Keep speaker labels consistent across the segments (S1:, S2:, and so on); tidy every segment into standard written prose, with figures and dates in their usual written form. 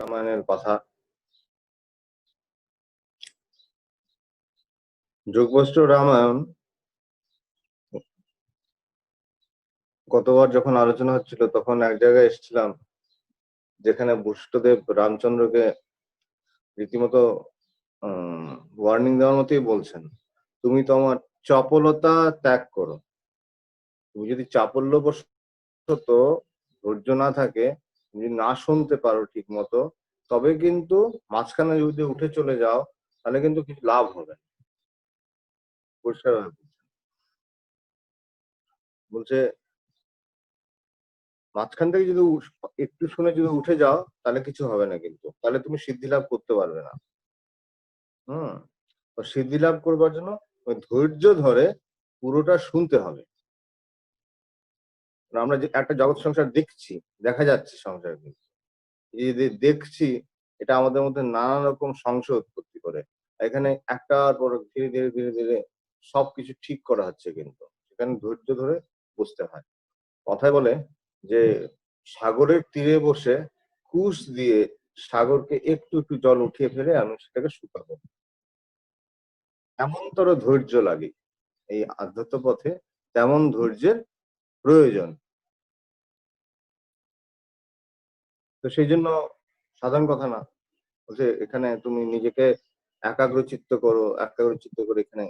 S1: রামায়ণের কথা। যোগবশিষ্ঠ রামায়ণ গতবার যখন আলোচনা হচ্ছিল তখন এক জায়গায় এসেছিলাম যেখানে বশিষ্ঠদেব রামচন্দ্রকে রীতিমতো ওয়ার্নিং দেওয়ার মতোই বলছেন, তুমি তোমার চপলতা ত্যাগ করো। তুমি যদি চাপল্যবশত ধৈর্য না থাকে, যদি না শুনতে পারো ঠিক মতো, তবে কিন্তু মাঝখানে যদি উঠে চলে যাও তাহলে কিন্তু কিছু লাভ হবে না। পরিষ্কার বলছে মাঝখান থেকে যদি একটু শুনে যদি উঠে যাও তাহলে কিছু হবে না, কিন্তু তাহলে তুমি সিদ্ধি লাভ করতে পারবে না। তো সিদ্ধি লাভ করবার জন্য ওই ধৈর্য ধরে পুরোটা শুনতে হবে। আমরা যে একটা জগৎ সংসার দেখছি, দেখা যাচ্ছে সংসার, কিন্তু এই যে দেখছি এটা আমাদের মধ্যে নানা রকম সংশয় উৎপত্তি করে। এখানে একটার পর ধীরে ধীরে ধীরে ধীরে সবকিছু ঠিক করা হচ্ছে, কিন্তু সেখানে ধৈর্য ধরে বুঝতে হয়। কথায় বলে যে সাগরের তীরে বসে কুশ দিয়ে সাগরকে একটু একটু জল উঠিয়ে ফেলে আমি সেটাকে শুকাবো, এমনতর ধৈর্য লাগে এই আধ্যাত্ম পথে, তেমন ধৈর্যের প্রয়োজন। তো সেই জন্য সাধারণ কথা না, বলছে এখানে তুমি নিজেকে একাগ্রচিত্ত করো, একাগ্রচিত্ত করে এখানে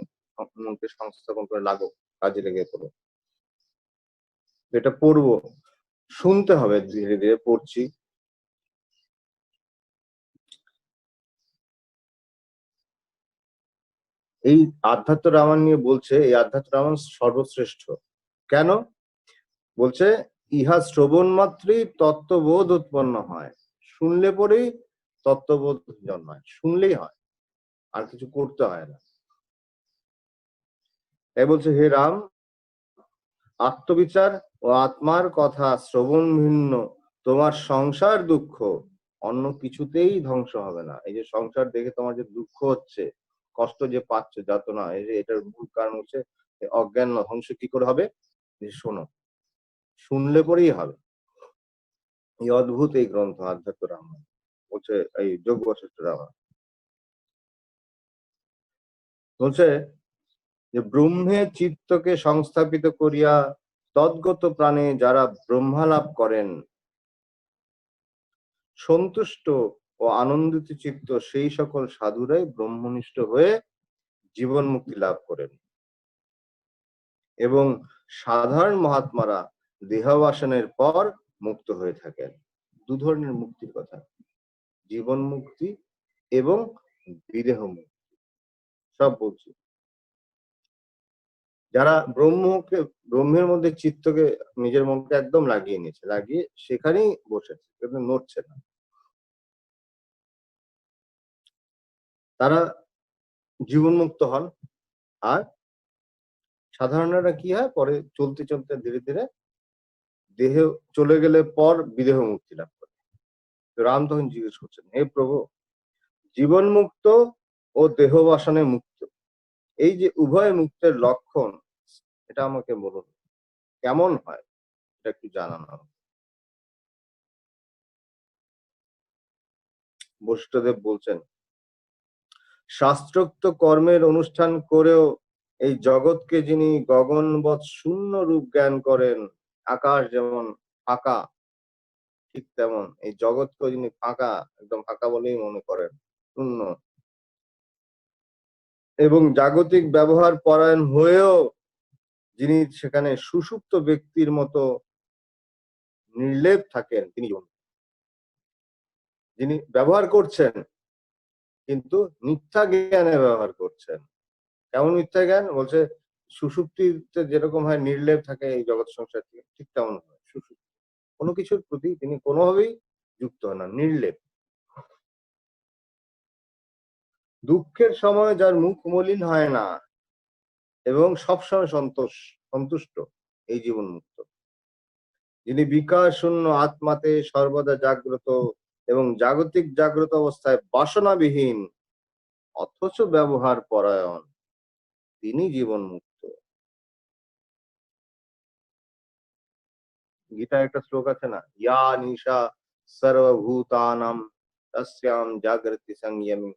S1: মনকে সংস্থাপন করে লাগো, কাজে লেগে পড়ো। এটা পড়বো, শুনতে হবে, ধীরে ধীরে পড়ছি। এই আধ্যাত্ম রামায়ণ নিয়ে বলছে, এই আধ্যাত্ম রামায়ণ সর্বশ্রেষ্ঠ। কেন বলছে? ইহা শ্রবণ মাত্রই তত্ত্ববোধ উৎপন্ন হয়, শুনলে পরেই তত্ত্ববোধ জন্মায়, শুনলেই হয়, আর কিছু করতে হয় না। তাই বলছে হে রাম, আত্মবিচার ও আত্মার কথা শ্রবণ ভিন্ন তোমার সংসার দুঃখ অন্য কিছুতেই ধ্বংস হবে না। এই যে সংসার দেখে তোমার যে দুঃখ হচ্ছে, কষ্ট যে পাচ্ছ, যাতনা, এই যে এটার মূল কারণ হচ্ছে অজ্ঞান ধ্বংস কি করে হবে? শোনো, শুনলে পরেই হবে। এই অদ্ভুত এই গ্রন্থ আধ্যাত্ম রামায়ণ, বলছে এই যোগ বশিষ্ঠ রামায়ণ। বলছে যে ব্রহ্মে চিত্তকে সংস্থাপিত করিয়া তদ্গত প্রাণে যারা ব্রহ্মা লাভ করেন, সন্তুষ্ট ও আনন্দিত চিত্ত সেই সকল সাধুরাই ব্রহ্মনিষ্ঠ হয়ে জীবন মুক্তি লাভ করেন। এবং সাধারণ মহাত্মারা দেহাবসানের পর মুক্ত হয়ে থাকেন। দু ধরনের মুক্তির কথা, জীবন মুক্তি এবং বিদেহ মুক্তি, সব বলছি। যারা ব্রহ্মের মধ্যে চিত্তকে, নিজের মনকে একদম লাগিয়ে নিয়েছে, লাগিয়ে সেখানেই বসেছে, কিন্তু নড়ছে না, তারা জীবন মুক্ত হন। আর সাধারণরা কি হয়, পরে চলতে চলতে ধীরে ধীরে দেহ চলে গেলে পর বিদেহ মুক্তি লাভ করে। রাম তখন জিজ্ঞেস করছেন, হে প্রভু, জীবন মুক্ত ও দেহ বাসনে মুক্ত, এই যে উভয় মুক্তের লক্ষণ, এটা আমাকে বলুন, কেমন হয় এটা একটু জানান। বশিষ্ঠদেব বলছেন, শাস্ত্রোক্ত কর্মের অনুষ্ঠান করেও এই জগৎকে যিনি গগনবৎ শূন্য রূপ জ্ঞান করেন, আকাশ যেমন ফাঁকা, ঠিক তেমন এই জগৎকে যিনি ফাঁকা, একদম ফাঁকা বলেই মনে করেন, শূন্য, এবং জাগতিক ব্যবহার পরায়ণ হয়েও যিনি সেখানে সুষুপ্ত ব্যক্তির মতো নির্লেপ থাকেন, তিনি যিনি ব্যবহার করছেন কিন্তু মিথ্যা জ্ঞানে ব্যবহার করছেন। কেমন মিথ্যা জ্ঞান? বলছে সুষুপ্তিতে যেরকম হয় নির্লেপ থাকে এই জগৎ সংসার থেকে, ঠিক তেমন হয় সুষুপ্তি, কোনো কিছুর প্রতি তিনি কোনোভাবেই যুক্ত হন না, নির্লেপ। দুঃখের সময় যার মুখ মলিন হয় না এবং সবসময় সন্তুষ্ট, এই জীবন মুক্ত। যিনি বিকার শূন্য আত্মাতে সর্বদা জাগ্রত এবং জাগতিক জাগ্রত অবস্থায় বাসনাবিহীন অথচ ব্যবহার পরায়ণ, তিনি জীবন মুক্ত। গীতায় একটা শ্লোক আছে না, ইয়া নিশা সর্বভূতানাম তস্যাম জাগ্রতি সংযমি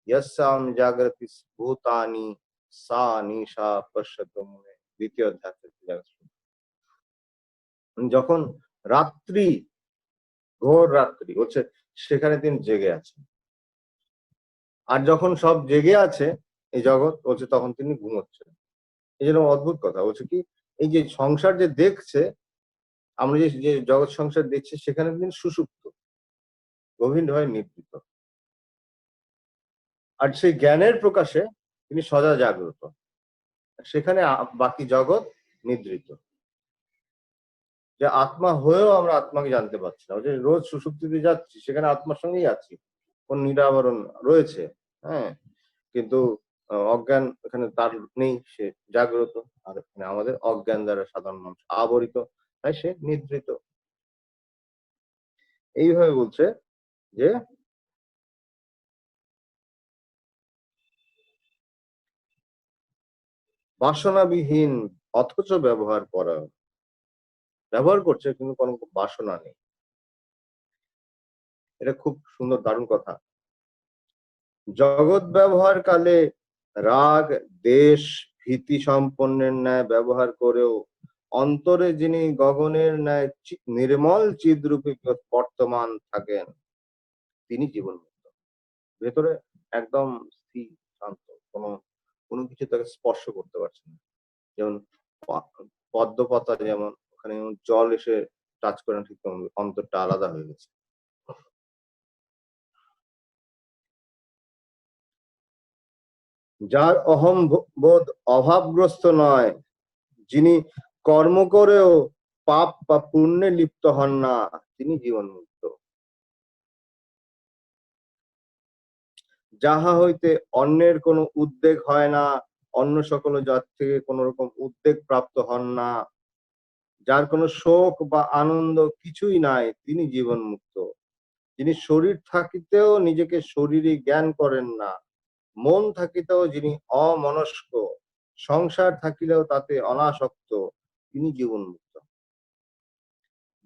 S1: यस्याम जागृति भूतानि सा निशा पश्यतो মুনে। দ্বিতীয় অধ্যায় থেকে যখন রাত্রি, ঘোর রাত্রি হচ্ছে, সেখানে তিনি জেগে আছেন। আর যখন সব জেগে আছে এই জগৎ বলছে, তখন তিনি ঘুমোচ্ছেন। এই জন্য অদ্ভুত কথা বলছে কি, এই যে সংসার যে দেখছে, আমরা যে যে জগৎ সংসার দেখছি, সেখানে তিনি সুষুপ্ত, গভীরভাবে নিদ্রিত। আর সেই জ্ঞানের প্রকাশে তিনি সদা জাগ্রত, সেখানে বাকি জগৎ নিদ্রিত। যে আত্মা হয়েও আমরা আত্মাকে জানতে পারছি না। যে রোজ সুষুপ্তিতে যাচ্ছি, সেখানে আত্মার সঙ্গেই আছি, কোন নিরাবরণ রয়েছে, হ্যাঁ, কিন্তু অজ্ঞান এখানে তার নেই, সে জাগ্রত। আর এখানে আমাদের অজ্ঞান দ্বারা সাধারণ মানুষ আবরিত, তাই সে নিদ্রিত। এইভাবে বলছে যে বাসনাবিহীন অথচ ব্যবহার করা, ব্যবহার করছে কিন্তু কোনো বাসনা নেই। এটা খুব সুন্দর, দারুণ কথা। জগৎ ব্যবহার কালে রাগ দেশ ভীতি সম্পন্নের ন্যায় ব্যবহার করেও অন্তরে যিনি গগনের ন্যায় নির্মল চিদ্রূপে বর্তমান থাকেন, তিনি জীবনমুক্ত। ভেতরে একদম স্থির শান্ত, কোনো কিছু তাকে স্পর্শ করতে পারছে না। যেমন পদ্ম পাতা, যেমন ওখানে জল এসে টাচ করে না, ঠিক অন্তরটা আলাদা হয়ে গেছে। যার অহম বোধ অভাবগ্রস্ত নয়, যিনি কর্ম করেও পাপ বা পুণ্যে লিপ্ত হন না, তিনি জীবনমুক্ত। যাহা হইতে অন্যের কোনো উদ্বেগ হয় না, অন্য সকল জাত থেকে কোন রকম উদ্বেগ প্রাপ্ত হন না, যার কোনো শোক বা আনন্দ কিছুই নাই, তিনি জীবনমুক্ত। যিনি শরীর থাকিতেও নিজেকে শরীরই জ্ঞান করেন না, মন থাকিতেও যিনি অমনস্ক, সংসার থাকিলেও তাতে অনাসক্ত, তিনি জীবনমুক্ত।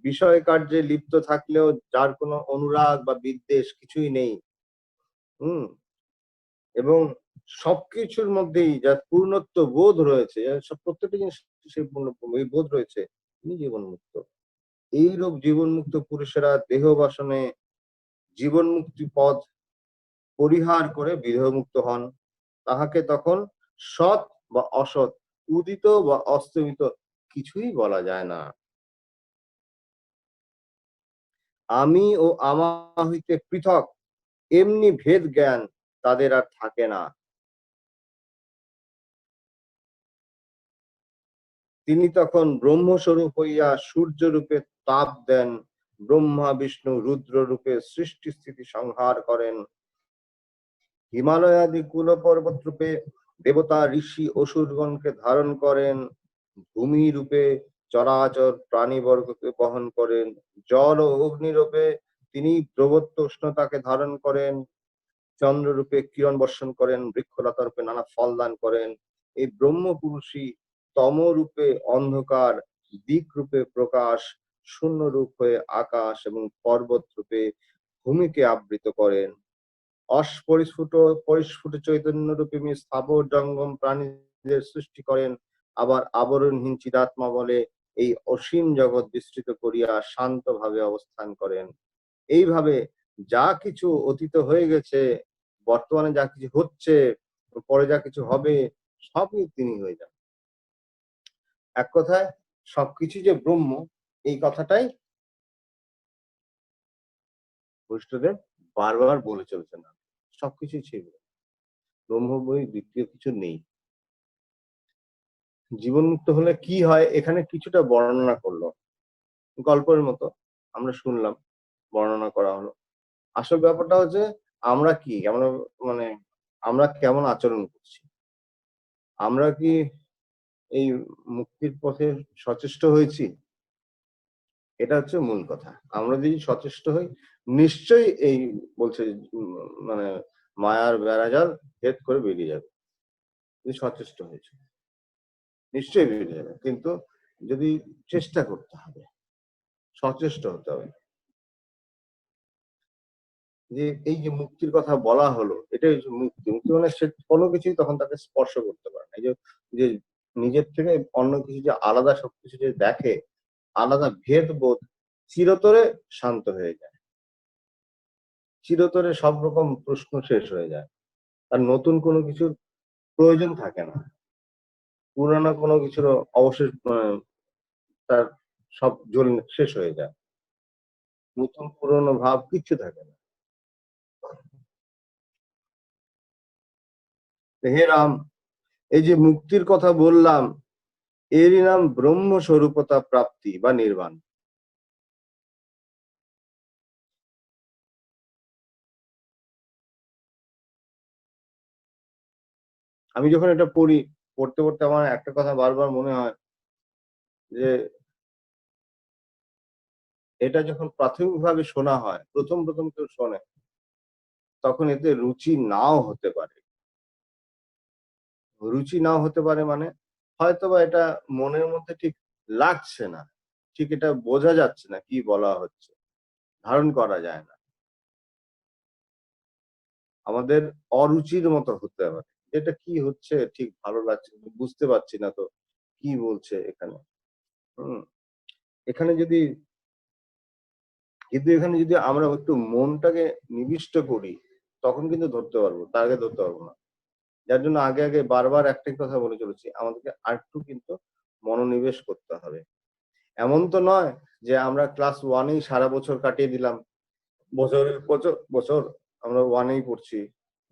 S1: বিষয় কার্যে লিপ্ত থাকলেও যার কোনো অনুরাগ বা বিদ্বেষ কিছুই নেই, এবং সবকিছুর মধ্যেই যার পূর্ণত্ব বোধ রয়েছে, সব প্রত্যেকটা জিনিস সেই এই বোধ রয়েছে, তিনি জীবনমুক্ত। এইরূপ জীবনমুক্ত পুরুষেরা দেহ বাসনে জীবন মুক্তি পথ পরিহার করে বিদেহমুক্ত হন। তাহাকে তখন সৎ বা অসৎ, উদিত বা অস্তমিত কিছুই বলা যায় না। আমি ও আমা হইতে পৃথক এমনি ভেদ জ্ঞান তাদের আর থাকে না। তিনি তখন ব্রহ্মস্বরূপ হইয়া সূর্য রূপে তাপ দেন, ব্রহ্মা বিষ্ণু রুদ্র রূপে সৃষ্টি স্থিতি সংহার করেন, হিমালয়াদি কুল পর্বত রূপে দেবতা ঋষি অসুরগণকে ধারণ করেন, ভূমি রূপে চরাচর প্রাণীবর্গকে বহন করেন, জল ও অগ্নি রূপে তিনি প্রবত্ত উষ্ণতাকে ধারণ করেন, চন্দ্র রূপে কিরণ বর্ষণ করেন, বৃক্ষলতা রূপে নানা ফল দান করেন। এই ব্রহ্ম পুরুষই তম রূপে অন্ধকার, দিক রূপে প্রকাশ, শূন্য রূপ হয়ে আকাশ এবং পর্বত রূপে ভূমিকে আবৃত করেন। পরিস্ফুট চৈতন্য রূপে স্থাবর জঙ্গম প্রাণীদের সৃষ্টি করেন, আবার আবরণহীন চিদাত্মা বলে এই অসীম জগৎ বিস্তৃত করিয়া শান্ত ভাবে অবস্থান করেন। এইভাবে যা কিছু অতীত হয়ে গেছে, বর্তমানে যা কিছু হচ্ছে, পরে যা কিছু হবে, সবই তিনি হয়ে যান। এক কথায় সবকিছু যে ব্রহ্ম, এই কথাটাই বৈষ্ণবদেব বারবার বলে চলছেন। সবকিছুই ছিল ব্রহ্ম, বই দ্বিতীয় কিছু নেই। জীবনমুক্ত হলে কি হয়, এখানে কিছুটা বর্ণনা করলো, গল্পের মতো আমরা শুনলাম, বর্ণনা করা হলো। আসল ব্যাপারটা হচ্ছে আমরা কি, আমরা মানে আমরা কেমন আচরণ করছি, আমরা কি এই মুক্তির পথে সচেষ্ট হয়েছি, এটা হচ্ছে মূল কথা। আমরা যদি সচেষ্ট হই, নিশ্চয়ই এই বলছে মানে মায়ার বেড়াজাল ভেদ করে বেরিয়ে যাবে। যদি সচেষ্ট হয়েছে নিশ্চয়ই বেরিয়ে যাবে, কিন্তু যদি চেষ্টা করতে হবে, সচেষ্ট হতে হবে। যে এই যে মুক্তির কথা বলা হলো, এটাই হচ্ছে মুক্তি। মুক্তি মানে সে কোনো কিছুই তখন তাকে স্পর্শ করতে পারে না। এই যে যে নিজের থেকে অন্য কিছু যে আলাদা সবকিছু যে দেখে, আলাদা ভেদ বোধ চিরতরে শান্ত হয়ে যায়। চিরতরে সব রকম প্রশ্ন শেষ হয়ে যায়। আর নতুন কোনো কিছুর প্রয়োজন থাকে না। পুরানো কোনো কিছুর অবশেষ তার সব শেষ হয়ে যায়। নতুন পুরনো ভাব কিচ্ছু থাকে না। হে রাম, এই যে মুক্তির কথা বললাম, এরই নাম ব্রহ্মস্বরূপতা প্রাপ্তি বা নির্বাণ। আমি যখন এটা পড়ি, পড়তে পড়তে আমার একটা কথা বারবার মনে হয় যে এটা যখন প্রাথমিকভাবে শোনা হয়, প্রথম কেউ শোনে, তখন এতে রুচি নাও হতে পারে। রুচি নাও হতে পারে মানে হয়তোবা এটা মনের মধ্যে ঠিক লাগছে না। ঠিক এটা বোঝা যাচ্ছে না কি বলা হচ্ছে। ধারণ করা যায় না। আমাদের অরুচির মতো হতে পারে। এটা কি হচ্ছে ঠিক ভালো লাগছে না, বুঝতে পারছি না তো কি বলছে এখানে। হুম? এখানে যদি কিন্তু এখানে যদি আমরা একটু মনটাকে নিবিষ্ট করি, তখন কিন্তু ধরতে পারবো। তার আগে ধরতে পারবো না। যার জন্য আগে বারবার একটাই কথা বলে চলেছি। আমাদেরকে আরেকটু কিন্তু মনোনিবেশ করতে হবে। এমন তো নয় যে আমরা ক্লাস 1 এই সারা বছর কাটিয়ে দিলাম। বছরের বছর আমরা 1 এই পড়ছি।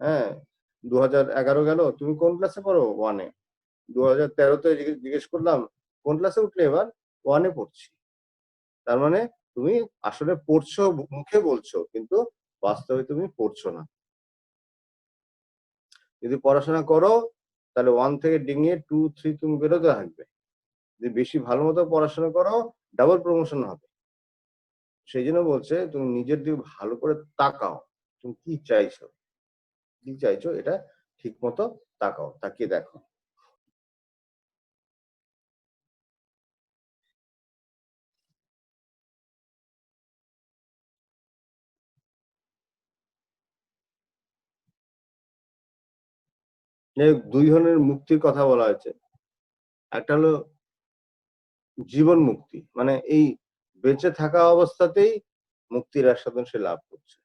S1: হ্যাঁ? 2011 গেল, তুমি কোন ক্লাসে পড়ো? 1 এ। 2013 তে জিজ্ঞেস করলাম, কোন ক্লাসে উঠলে এবার? 1 এ পড়ছি। তার মানে তুমি আসলে পড়ছো, মুখে বলছো, কিন্তু বাস্তবে তুমি পড়ছো না। যদি পড়াশোনা করো, তাহলে 1 থেকে ডিঙিয়ে 2, 3 তুমি বেরোতে থাকবে। যদি বেশি ভালো মতো পড়াশোনা করো, ডাবল প্রমোশন হবে। সেইজন্য বলছে তুমি নিজের দিকে ভালো করে তাকাও। তুমি কি চাইছো? কি চাইছো এটা ঠিকমতো তাকাও, তাকিয়ে দেখো। যাই হোক, ২ ধরনের মুক্তির কথা বলা হয়েছে। একটা হলো জীবন মুক্তি। মানে এই বেঁচে থাকা অবস্থাতেই মুক্তির আস্বাদন সে লাভ করছে।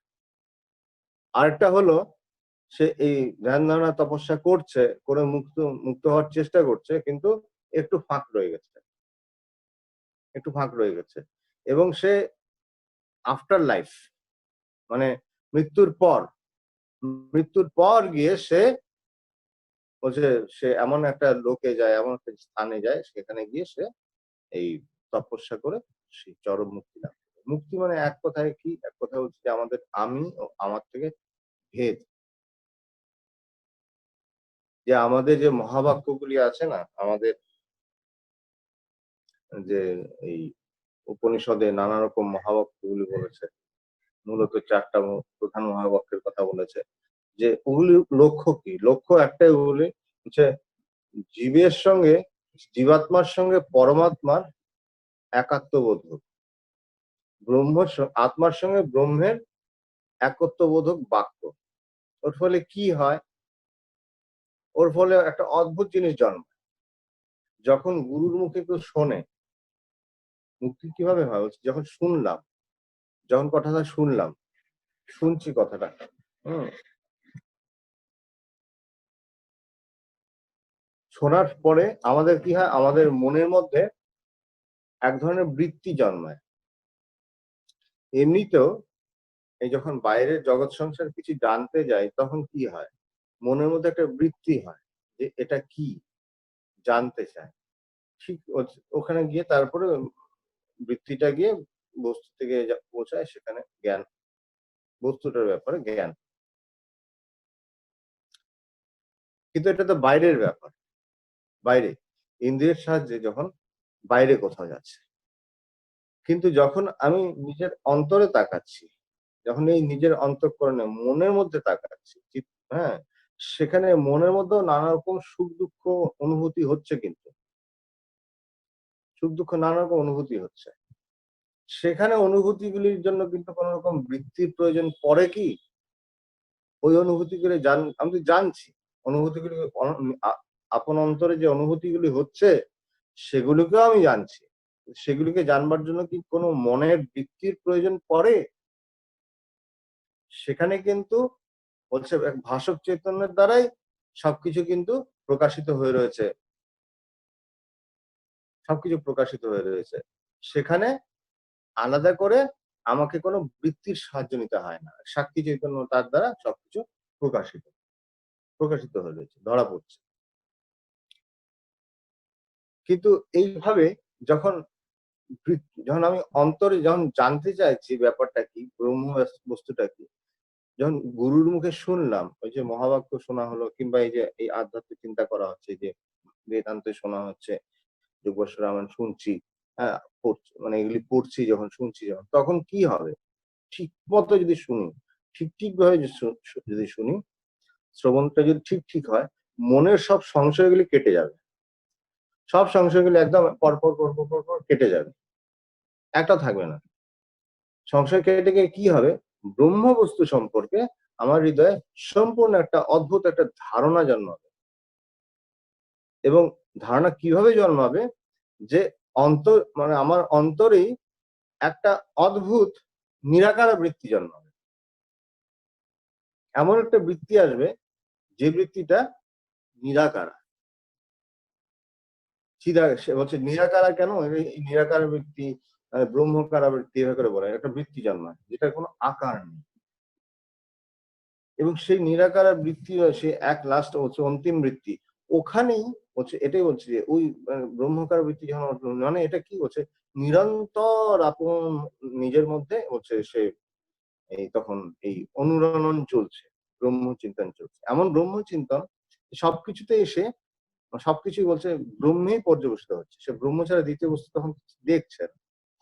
S1: আরেকটা হলো সে এই ধ্যান ধারণা তপস্যা করছে, করে মুক্ত হওয়ার চেষ্টা করছে, কিন্তু একটু ফাঁক রয়ে গেছে। একটু ফাঁক রয়ে গেছে। এবং সে আফটার লাইফ মানে মৃত্যুর পর, মৃত্যুর পর গিয়ে সে বলছে সে এমন একটা লোকে যায়, এমন একটা স্থানে যায়, সেখানে গিয়ে সে এই তপস্যা করে সেই চরম মুক্তি লাভ করে। মুক্তি মানে এক কথায় কি? এক কথায় হচ্ছে যে আমাদের আমি ও আমার থেকে ভেদ। যে আমাদের যে মহাবাক্যগুলি আছে না? আমাদের যে এই উপনিষদে নানা রকম মহাবাক্যগুলি বলেছে। মূলত ৪ টা প্রধান মহাবাক্যের কথা বলেছে। যে ওগুলির লক্ষ্য কি? লক্ষ্য একটাই ওগুলি হচ্ছে জীবের সঙ্গে জীবাত্মার সঙ্গে পরমাত্মার একাত্মবোধ হোক। আত্মার সঙ্গে ব্রহ্মের একত্ববোধক বাক্য। ওর ফলে কি হয়? ওর ফলে একটা অদ্ভুত জিনিস জন্মায়। যখন গুরুর মুখে কেউ শোনে, মুক্তি কিভাবে হয়? হচ্ছে যখন শুনলাম, যখন কথাটা শুনলাম, শুনছি কথাটা। হুম? শোনার পরে আমাদের কি হয়? আমাদের মনের মধ্যে এক ধরনের বৃত্তি জন্মায়। এমনিতেও এই যখন বাইরের জগৎ সংসার কিছু জানতে যাই, তখন কি হয়? মনের মধ্যে একটা বৃত্তি হয় যে এটা কি? জানতে চায়। ঠিক ওখানে গিয়ে তারপরে বৃত্তিটা গিয়ে বস্তুতে গিয়ে পৌঁছায়, সেখানে জ্ঞান, বস্তুটার ব্যাপারে জ্ঞান। কিন্তু এটা তো বাইরের ব্যাপার। বাইরে। ইন্দ্রিয়ের সাহায্যে যখন বাইরে কোথাও যাচ্ছে। কিন্তু যখন আমি নিজের অন্তরে তাকাচ্ছি, যখন এই নিজের অন্তঃকরণে মনের মধ্যে তাকাচ্ছি, হ্যাঁ? সেখানে মনের মধ্যেও নানা রকম সুখ-দুঃখ অনুভূতি হচ্ছে কিন্তু। সুখ-দুঃখ নানা রকম অনুভূতি হচ্ছে। সেখানে অনুভূতিগুলির জন্য কিন্তু কোন রকম বৃত্তির প্রয়োজন পড়ে কি? ওই অনুভূতিগুলি আমি তো জানছি অনুভূতিগুলি আপন অন্তরে যে অনুভূতিগুলি হচ্ছে সেগুলোকেও আমি জানছি। সেগুলিকে জানবার জন্য কি কোনো মনের বৃত্তির প্রয়োজন পড়ে? সেখানে কিন্তু হচ্ছে এক ভাসক চৈতন্যের দ্বারাই সবকিছু কিন্তু প্রকাশিত হয়ে রয়েছে। সবকিছু প্রকাশিত হয়ে রয়েছে। সেখানে আলাদা করে আমাকে কোনো বৃত্তির সাহায্য নিতে হয় না। সাক্ষী চৈতন্য তার দ্বারা সবকিছু প্রকাশিত প্রকাশিত হয়ে রয়েছে, ধরা পড়ছে। কিন্তু এইভাবে যখন যখন আমি অন্তরে যখন জানতে চাইছি ব্যাপারটা কি, ব্রহ্ম বস্তুটা কি, যখন গুরুর মুখে শুনলাম, ওই যে মহাবাক্য শোনা হলো কিংবা এই যে এই আধ্যাত্মিক চিন্তা করা হচ্ছে, যে বেদান্তে শোনা হচ্ছে, যোগেশ রামায়ণ শুনছি, হ্যাঁ? মানে এগুলি পড়ছি যখন, শুনছি যখন, তখন কি হবে? ঠিক মতো যদি শুনি, ঠিকভাবে যদি শুনি, শ্রবণটা যদি ঠিক হয়, মনের সব সংশয়গুলি কেটে যাবে। সব সংশয়গুলি একদম পর পর কেটে যাবে। একটাও থাকবে না। সংশয় কেটে গিয়ে কি হবে? ব্রহ্ম বস্তু সম্পর্কে আমার হৃদয়ে সম্পূর্ণ একটা অদ্ভুত একটা ধারণা জন্মাবে। এবং ধারণা কিভাবে জন্মাবে? যে মানে আমার অন্তরেই একটা অদ্ভুত নিরাকার বৃত্তি জন্মাবে। এমন একটা বৃত্তি আসবে যে বৃত্তিটা নিরাকার। সে বলছে নিরাকারা কেন? এই নিরাকার বৃত্তি, ব্রহ্মকারা বৃত্তি এভাবে করে বলে। একটা বৃত্তি জন্মায় যেটার কোনো আকার নেই। এবং সেই নিরাকার বৃত্তি সে এক লাস্ট হচ্ছে অন্তিম বৃত্তি। ওখানেই হচ্ছে এটাই বলছি যে ওই ব্রহ্মকার বৃত্তি যখন মানে এটা কি হচ্ছে নিরন্তর আপন নিজের মধ্যে হচ্ছে সে তখন এই অনুরণন চলছে, ব্রহ্মচিন্তন চলছে। এমন ব্রহ্মচিন্তন সবকিছুতে এসে সবকিছুই বলছে ব্রহ্মেই পর্যবেসিত হচ্ছে। সে ব্রহ্ম ছাড়া দ্বিতীয় বস্তু তখন দেখছে না,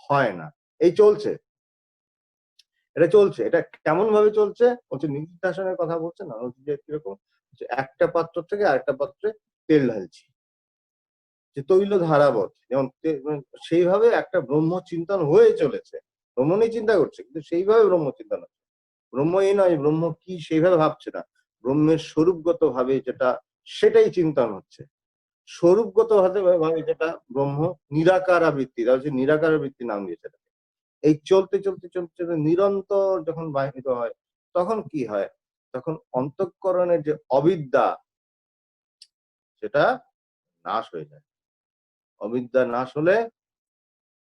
S1: হয় না। এই চলছে। এটা চলছে। এটা কেমন ভাবে চলছে? বলছে নিদিধ্যাসনের কথা বলছে না? বলছে যে কিরকম? যে একটা পাত্র থেকে আরেকটা পাত্রে তেল ঢালছি। যে তৈল ধারাবৎ। যেমন মানে সেইভাবে একটা ব্রহ্মচিন্তন হয়ে চলেছে। ব্রহ্ম নিয়ে চিন্তা করছে। কিন্তু সেইভাবে ব্রহ্মচিন্তন হচ্ছে। ব্রহ্ম এই নয়, ব্রহ্ম কি সেইভাবে ভাবছে না। ব্রহ্মের স্বরূপগত ভাবে যেটা সেটাই চিন্তন হচ্ছে। স্বরূপগত ভাবে যেটা ব্রহ্ম নিরাকারা বৃত্তি, তারা হচ্ছে নিরাকারা বৃত্তি নাম দিয়েছে। এই চলতে নিরন্তর যখন বাহিত হয়, তখন কি হয়? তখন অন্তঃকরণের যে অবিদ্যা সেটা নাশ হয়ে যায়। অবিদ্যা নাশ হলে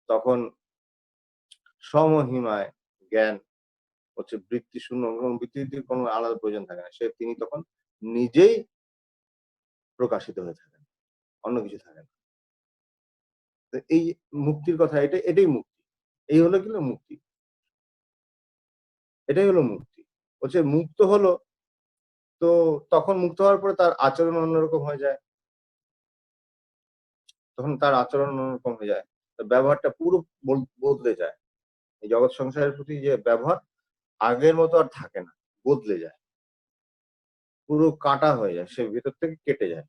S1: তখন সমহিমায় জ্ঞান হচ্ছে বৃত্তি শূন্য, এবং বৃত্তির কোনো আলাদা প্রয়োজন থাকে না। তিনি তখন নিজেই প্রকাশিত হয়ে থাকেন। অন্য কিছু থাকে না। তো এই মুক্তির কথা এটাই মুক্তি। এই হলো কিন্তু মুক্তি। এটাই হলো মুক্তি। হচ্ছে মুক্ত হলো, তো তখন মুক্ত হওয়ার পরে তার আচরণ অন্যরকম হয়ে যায়। তখন তার আচরণ অন্যরকম হয়ে যায়। তার ব্যবহারটা পুরো বদলে যায়। এই জগৎ সংসারের প্রতি যে ব্যবহার আগের মতো আর থাকে না। বদলে যায়। পুরো কাটা হয়ে যায়। সে ভেতর থেকে কেটে যায়।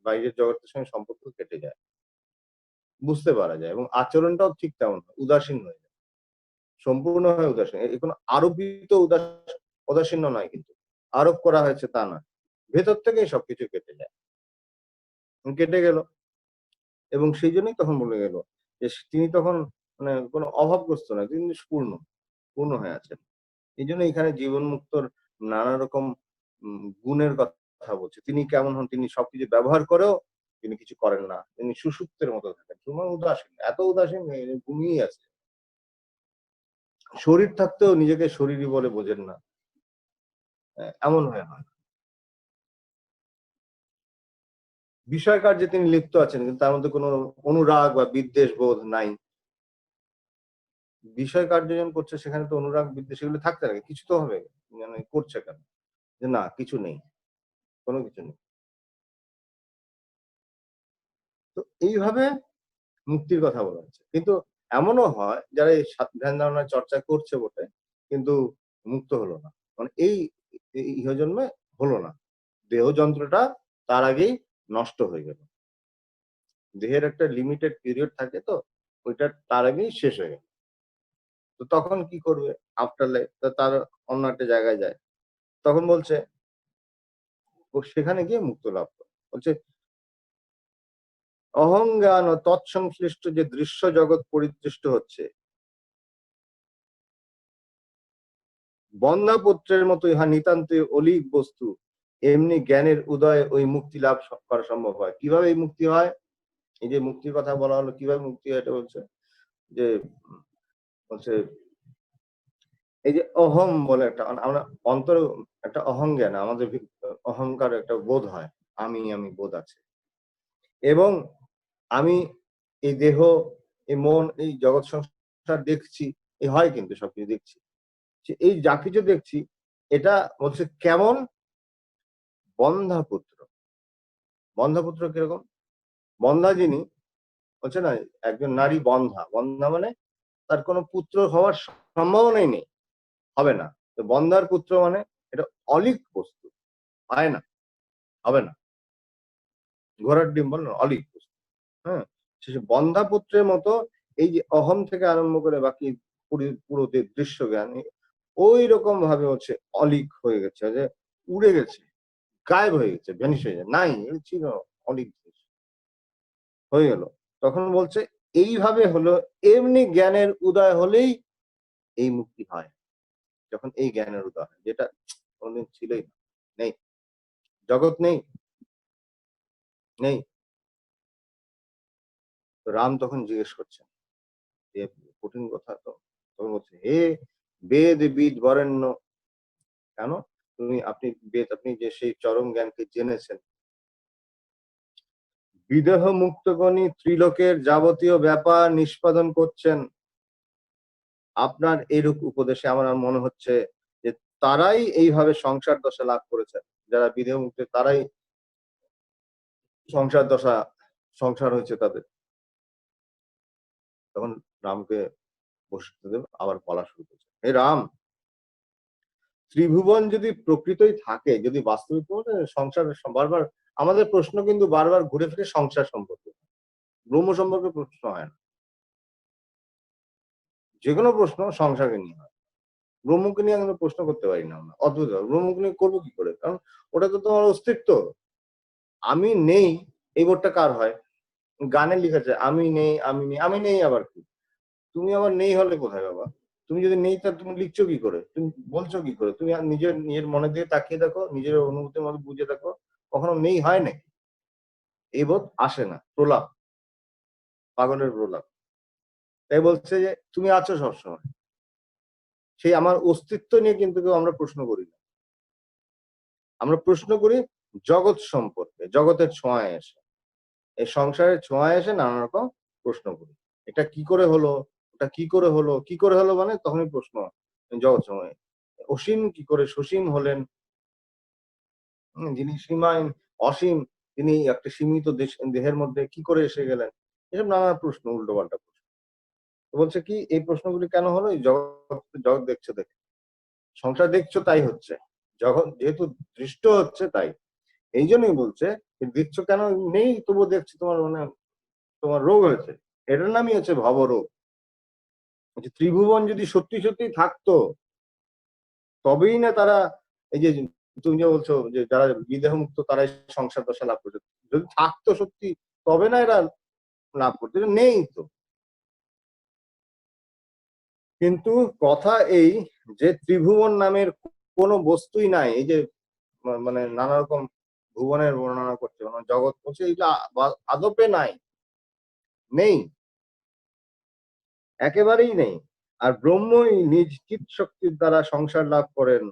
S1: বাইরের জগতের সঙ্গে সম্পর্ক কেটে যায়। বুঝতে পারা যায় এবং আচরণটাও ঠিক তেমন উদাসীন হয়ে যায়। সম্পূর্ণভাবে উদাসীন। কোনো আরোপিত উদাসীন্য নয় কিন্তু। আরোপ করা হয়েছে তা নয়। ভেতর থেকেই সবকিছু কেটে যায়। কেটে গেল। এবং সেইজন্যই তখন বলে গেল যে তিনি তখন মানে কোনো অভাবগ্রস্ত নয়। তিনি পূর্ণ হয়ে আছেন। এইজন্য এখানে জীবন মুক্তর নানা রকম গুণের কথা বলছে। তিনি কেমন হন? তিনি সবকিছু ব্যবহার করেও তিনি কিছু করেন না। তিনি সুষুপ্তের মতো থাকেন। উদাসীন। এত উদাসীন ঘুমিয়েই আছে। শরীর থাকতেও নিজেকে শরীরই বলে বোঝেন না। এমন হয়ে হয়। বিষয় কার্যে তিনি লিপ্ত আছেন কিন্তু তার মধ্যে কোনো অনুরাগ বা বিদ্বেষ বোধ নাই। বিষয় কার্য যখন করছে সেখানে তো অনুরাগ বিদ্বেষ এগুলো থাকতে লাগে। কিছু তো হবে। মানে করছে কেন? যে না কিছু নেই। কোনো কিছু নেই। তো এইভাবে মুক্তির কথা বলা হচ্ছে। কিন্তু এমনও হয় যারা এই ধ্যান ধারণার চর্চা করছে বটে, কিন্তু মুক্ত হলো না। মানে এই ইহজন্মে হলো না। দেহ যন্ত্রটা তার আগেই নষ্ট হয়ে গেল। দেহের একটা লিমিটেড পিরিয়ড থাকে তো, ওইটা তার আগেই শেষ হয়ে গেল। তো তখন কি করবে? আফটার লাইফ তার অন্য একটা জায়গায় যায়। তখন বলছে ও সেখানে গিয়ে মুক্ত লাভ করে। বলছে অহংজ্ঞান ও তৎসংশ্লিষ্ট যে দৃশ্য জগৎ পরিদৃষ্ট হচ্ছে, বন্ধাপুত্রের মতো ইহা নিতান্তই অলীক বস্তু, এমনি জ্ঞানের উদয়ে ওই মুক্তি লাভ করা সম্ভব হয়। কিভাবে এই মুক্তি হয়? এই যে মুক্তির কথা বলা হলো, কিভাবে মুক্তি হয় এটা বলছে যে বলছে এই যে অহম বলে একটা আমরা অন্তরে একটা অহংজ্ঞান, আমাদের অহংকার একটা বোধ হয়, আমি বোধ আছে, এবং আমি এই দেহ, এই মন, এই জগৎ সংসার দেখছি, এই হয় কিন্তু সবকিছু দেখছি, এই যা কিছু দেখছি এটা বলছে কেমন বন্ধাপুত্র। বন্ধাপুত্র কিরকম? বন্ধা যিনি বলছে না, একজন নারী বন্ধা, বন্ধা মানে তার কোনো পুত্র হওয়ার সম্ভাবনাই নেই, হবে না। তো বন্ধার পুত্র মানে এটা অলীক বস্তু, হয় না, হবে না। ঘোড়ার ডিম বল না, অলীক বস্তু। হ্যাঁ, সে বন্ধা পুত্রের মতো এই যে অহম থেকে আরম্ভ করে বাকি পুরো যে দৃশ্য জ্ঞান ওই রকম ভাবে হচ্ছে অলীক হয়ে গেছে, যে উড়ে গেছে, গায়েব হয়ে গেছে, ভ্যানিশ হয়ে যায়, নাই, ছিল অলীক হয়ে গেল। তখন বলছে এইভাবে হলো, এমনি জ্ঞানের উদয় হলেই এই মুক্তি হয়। যখন এই জ্ঞানের উদয় হয়, যেটা কোনদিন ছিলই না, নেই, জগৎ নেই, নেই। তো রাম তখন জিজ্ঞেস করছেন যে কঠিন কথা, তো তখন বলছে হে বেদ বিদ বরেণ্য, কেন আপনি বেদ, আপনি যে সেই চরম জ্ঞানকে জেনেছেন, বিদেহ মুক্তগণী ত্রিলোকের যাবতীয় ব্যাপার নিষ্পাদন করছেন, আপনার এইরূপ উপদেশে আমার মনে হচ্ছে যে তারাই এইভাবে সংসার দশা লাভ করেছে, যারা বিদেহ মুক্ত তারাই সংসার দশা, সংসার হয়েছে তাদের। তখন রামকে বসিষ্ঠদেব আবার বলা শুরু করেছে, হে রাম, ত্রিভুবন যদি প্রকৃতই থাকে, যদি বাস্তবিক সংসার, বারবার আমাদের প্রশ্ন কিন্তু বারবার ঘুরে ফিরে সংসার সম্পর্কে, ব্রহ্ম সম্পর্কে প্রশ্ন হয় না, যে কোনো প্রশ্ন সংসারকে নিয়ে হয়। ব্রহ্মকে নিয়ে আমরা প্রশ্ন করতে পারি না আমরা, অদ্ভুত। ব্রহ্মকে নিয়ে করবো কি করে? কারণ ওটা তো তোমার অস্তিত্ব। আমি নেই, এই বোধটা কার হয়? গানে লিখেছে আমি নেই, আমি নেই, আমি নেই আবার কি? তুমি আবার নেই হলে কোথায় বাবা? তুমি যদি নেই তা তুমি লিখছো কি করে? তুমি বলছো কি করে? তুমি নিজের মনের দিকে তাকিয়ে দেখো, নিজের অনুভূতির মতো বুঝে দেখো, কখনো নেই হয় নাকি? এই বোধ আসে না, প্রলাপ, পাগলের প্রলাপ। তাই বলছে যে তুমি আছো সবসময়, সেই আমার অস্তিত্ব নিয়ে কিন্তু কেউ আমরা প্রশ্ন করি না। আমরা প্রশ্ন করি জগৎ সম্পর্কে, জগতের ছোঁয়ায় এসে, এই সংসারের ছোঁয়ায় এসে নানা রকম প্রশ্ন করি। এটা কি করে হলো, ওটা কি করে হলো, কি করে হলো মানে তখনই প্রশ্ন জগৎ সময়ে। অসীম কি করে সসীম হলেন, যিনি সীমাহীন অসীম, তিনি একটা সীমিত দেহের মধ্যে কি করে এসে গেলেন, এসব নানা প্রশ্ন, উল্টো পাল্টা প্রশ্ন। বলছে কি এই প্রশ্নগুলি কেন হলো? এই জগৎ, জগৎ দেখছো দেখে, সংসার দেখছো তাই হচ্ছে, জগৎ যেহেতু দৃষ্ট হচ্ছে তাই। এই জন্যই বলছে দেখছো কেন, নেই তবুও দেখছি, তোমার মানে তোমার রোগ হয়েছে, এটার নামই হচ্ছে ভবরোগ। ত্রিভুবন যদি সত্যি সত্যি থাকতো, তবেই না তারা, এই যে তুমি যে বলছো যে যারা বিদেহ মুক্ত তারাই সংসার দশা লাভ করছে, যদি থাকতো সত্যি তবে না এরা লাভ করতো, নেই তো। কিন্তু কথা এই যে ত্রিভুবন নামের কোনো বস্তুই নাই, এই যে মানে নানা রকম ভুবনের বর্ণনা করছে, মানে জগৎ বলছে এইটা আদপে নাই, নেই, একেবারেই নেই। আর ব্রহ্মই নিজ চিৎ শক্তির দ্বারা সংসার লাভ করেন,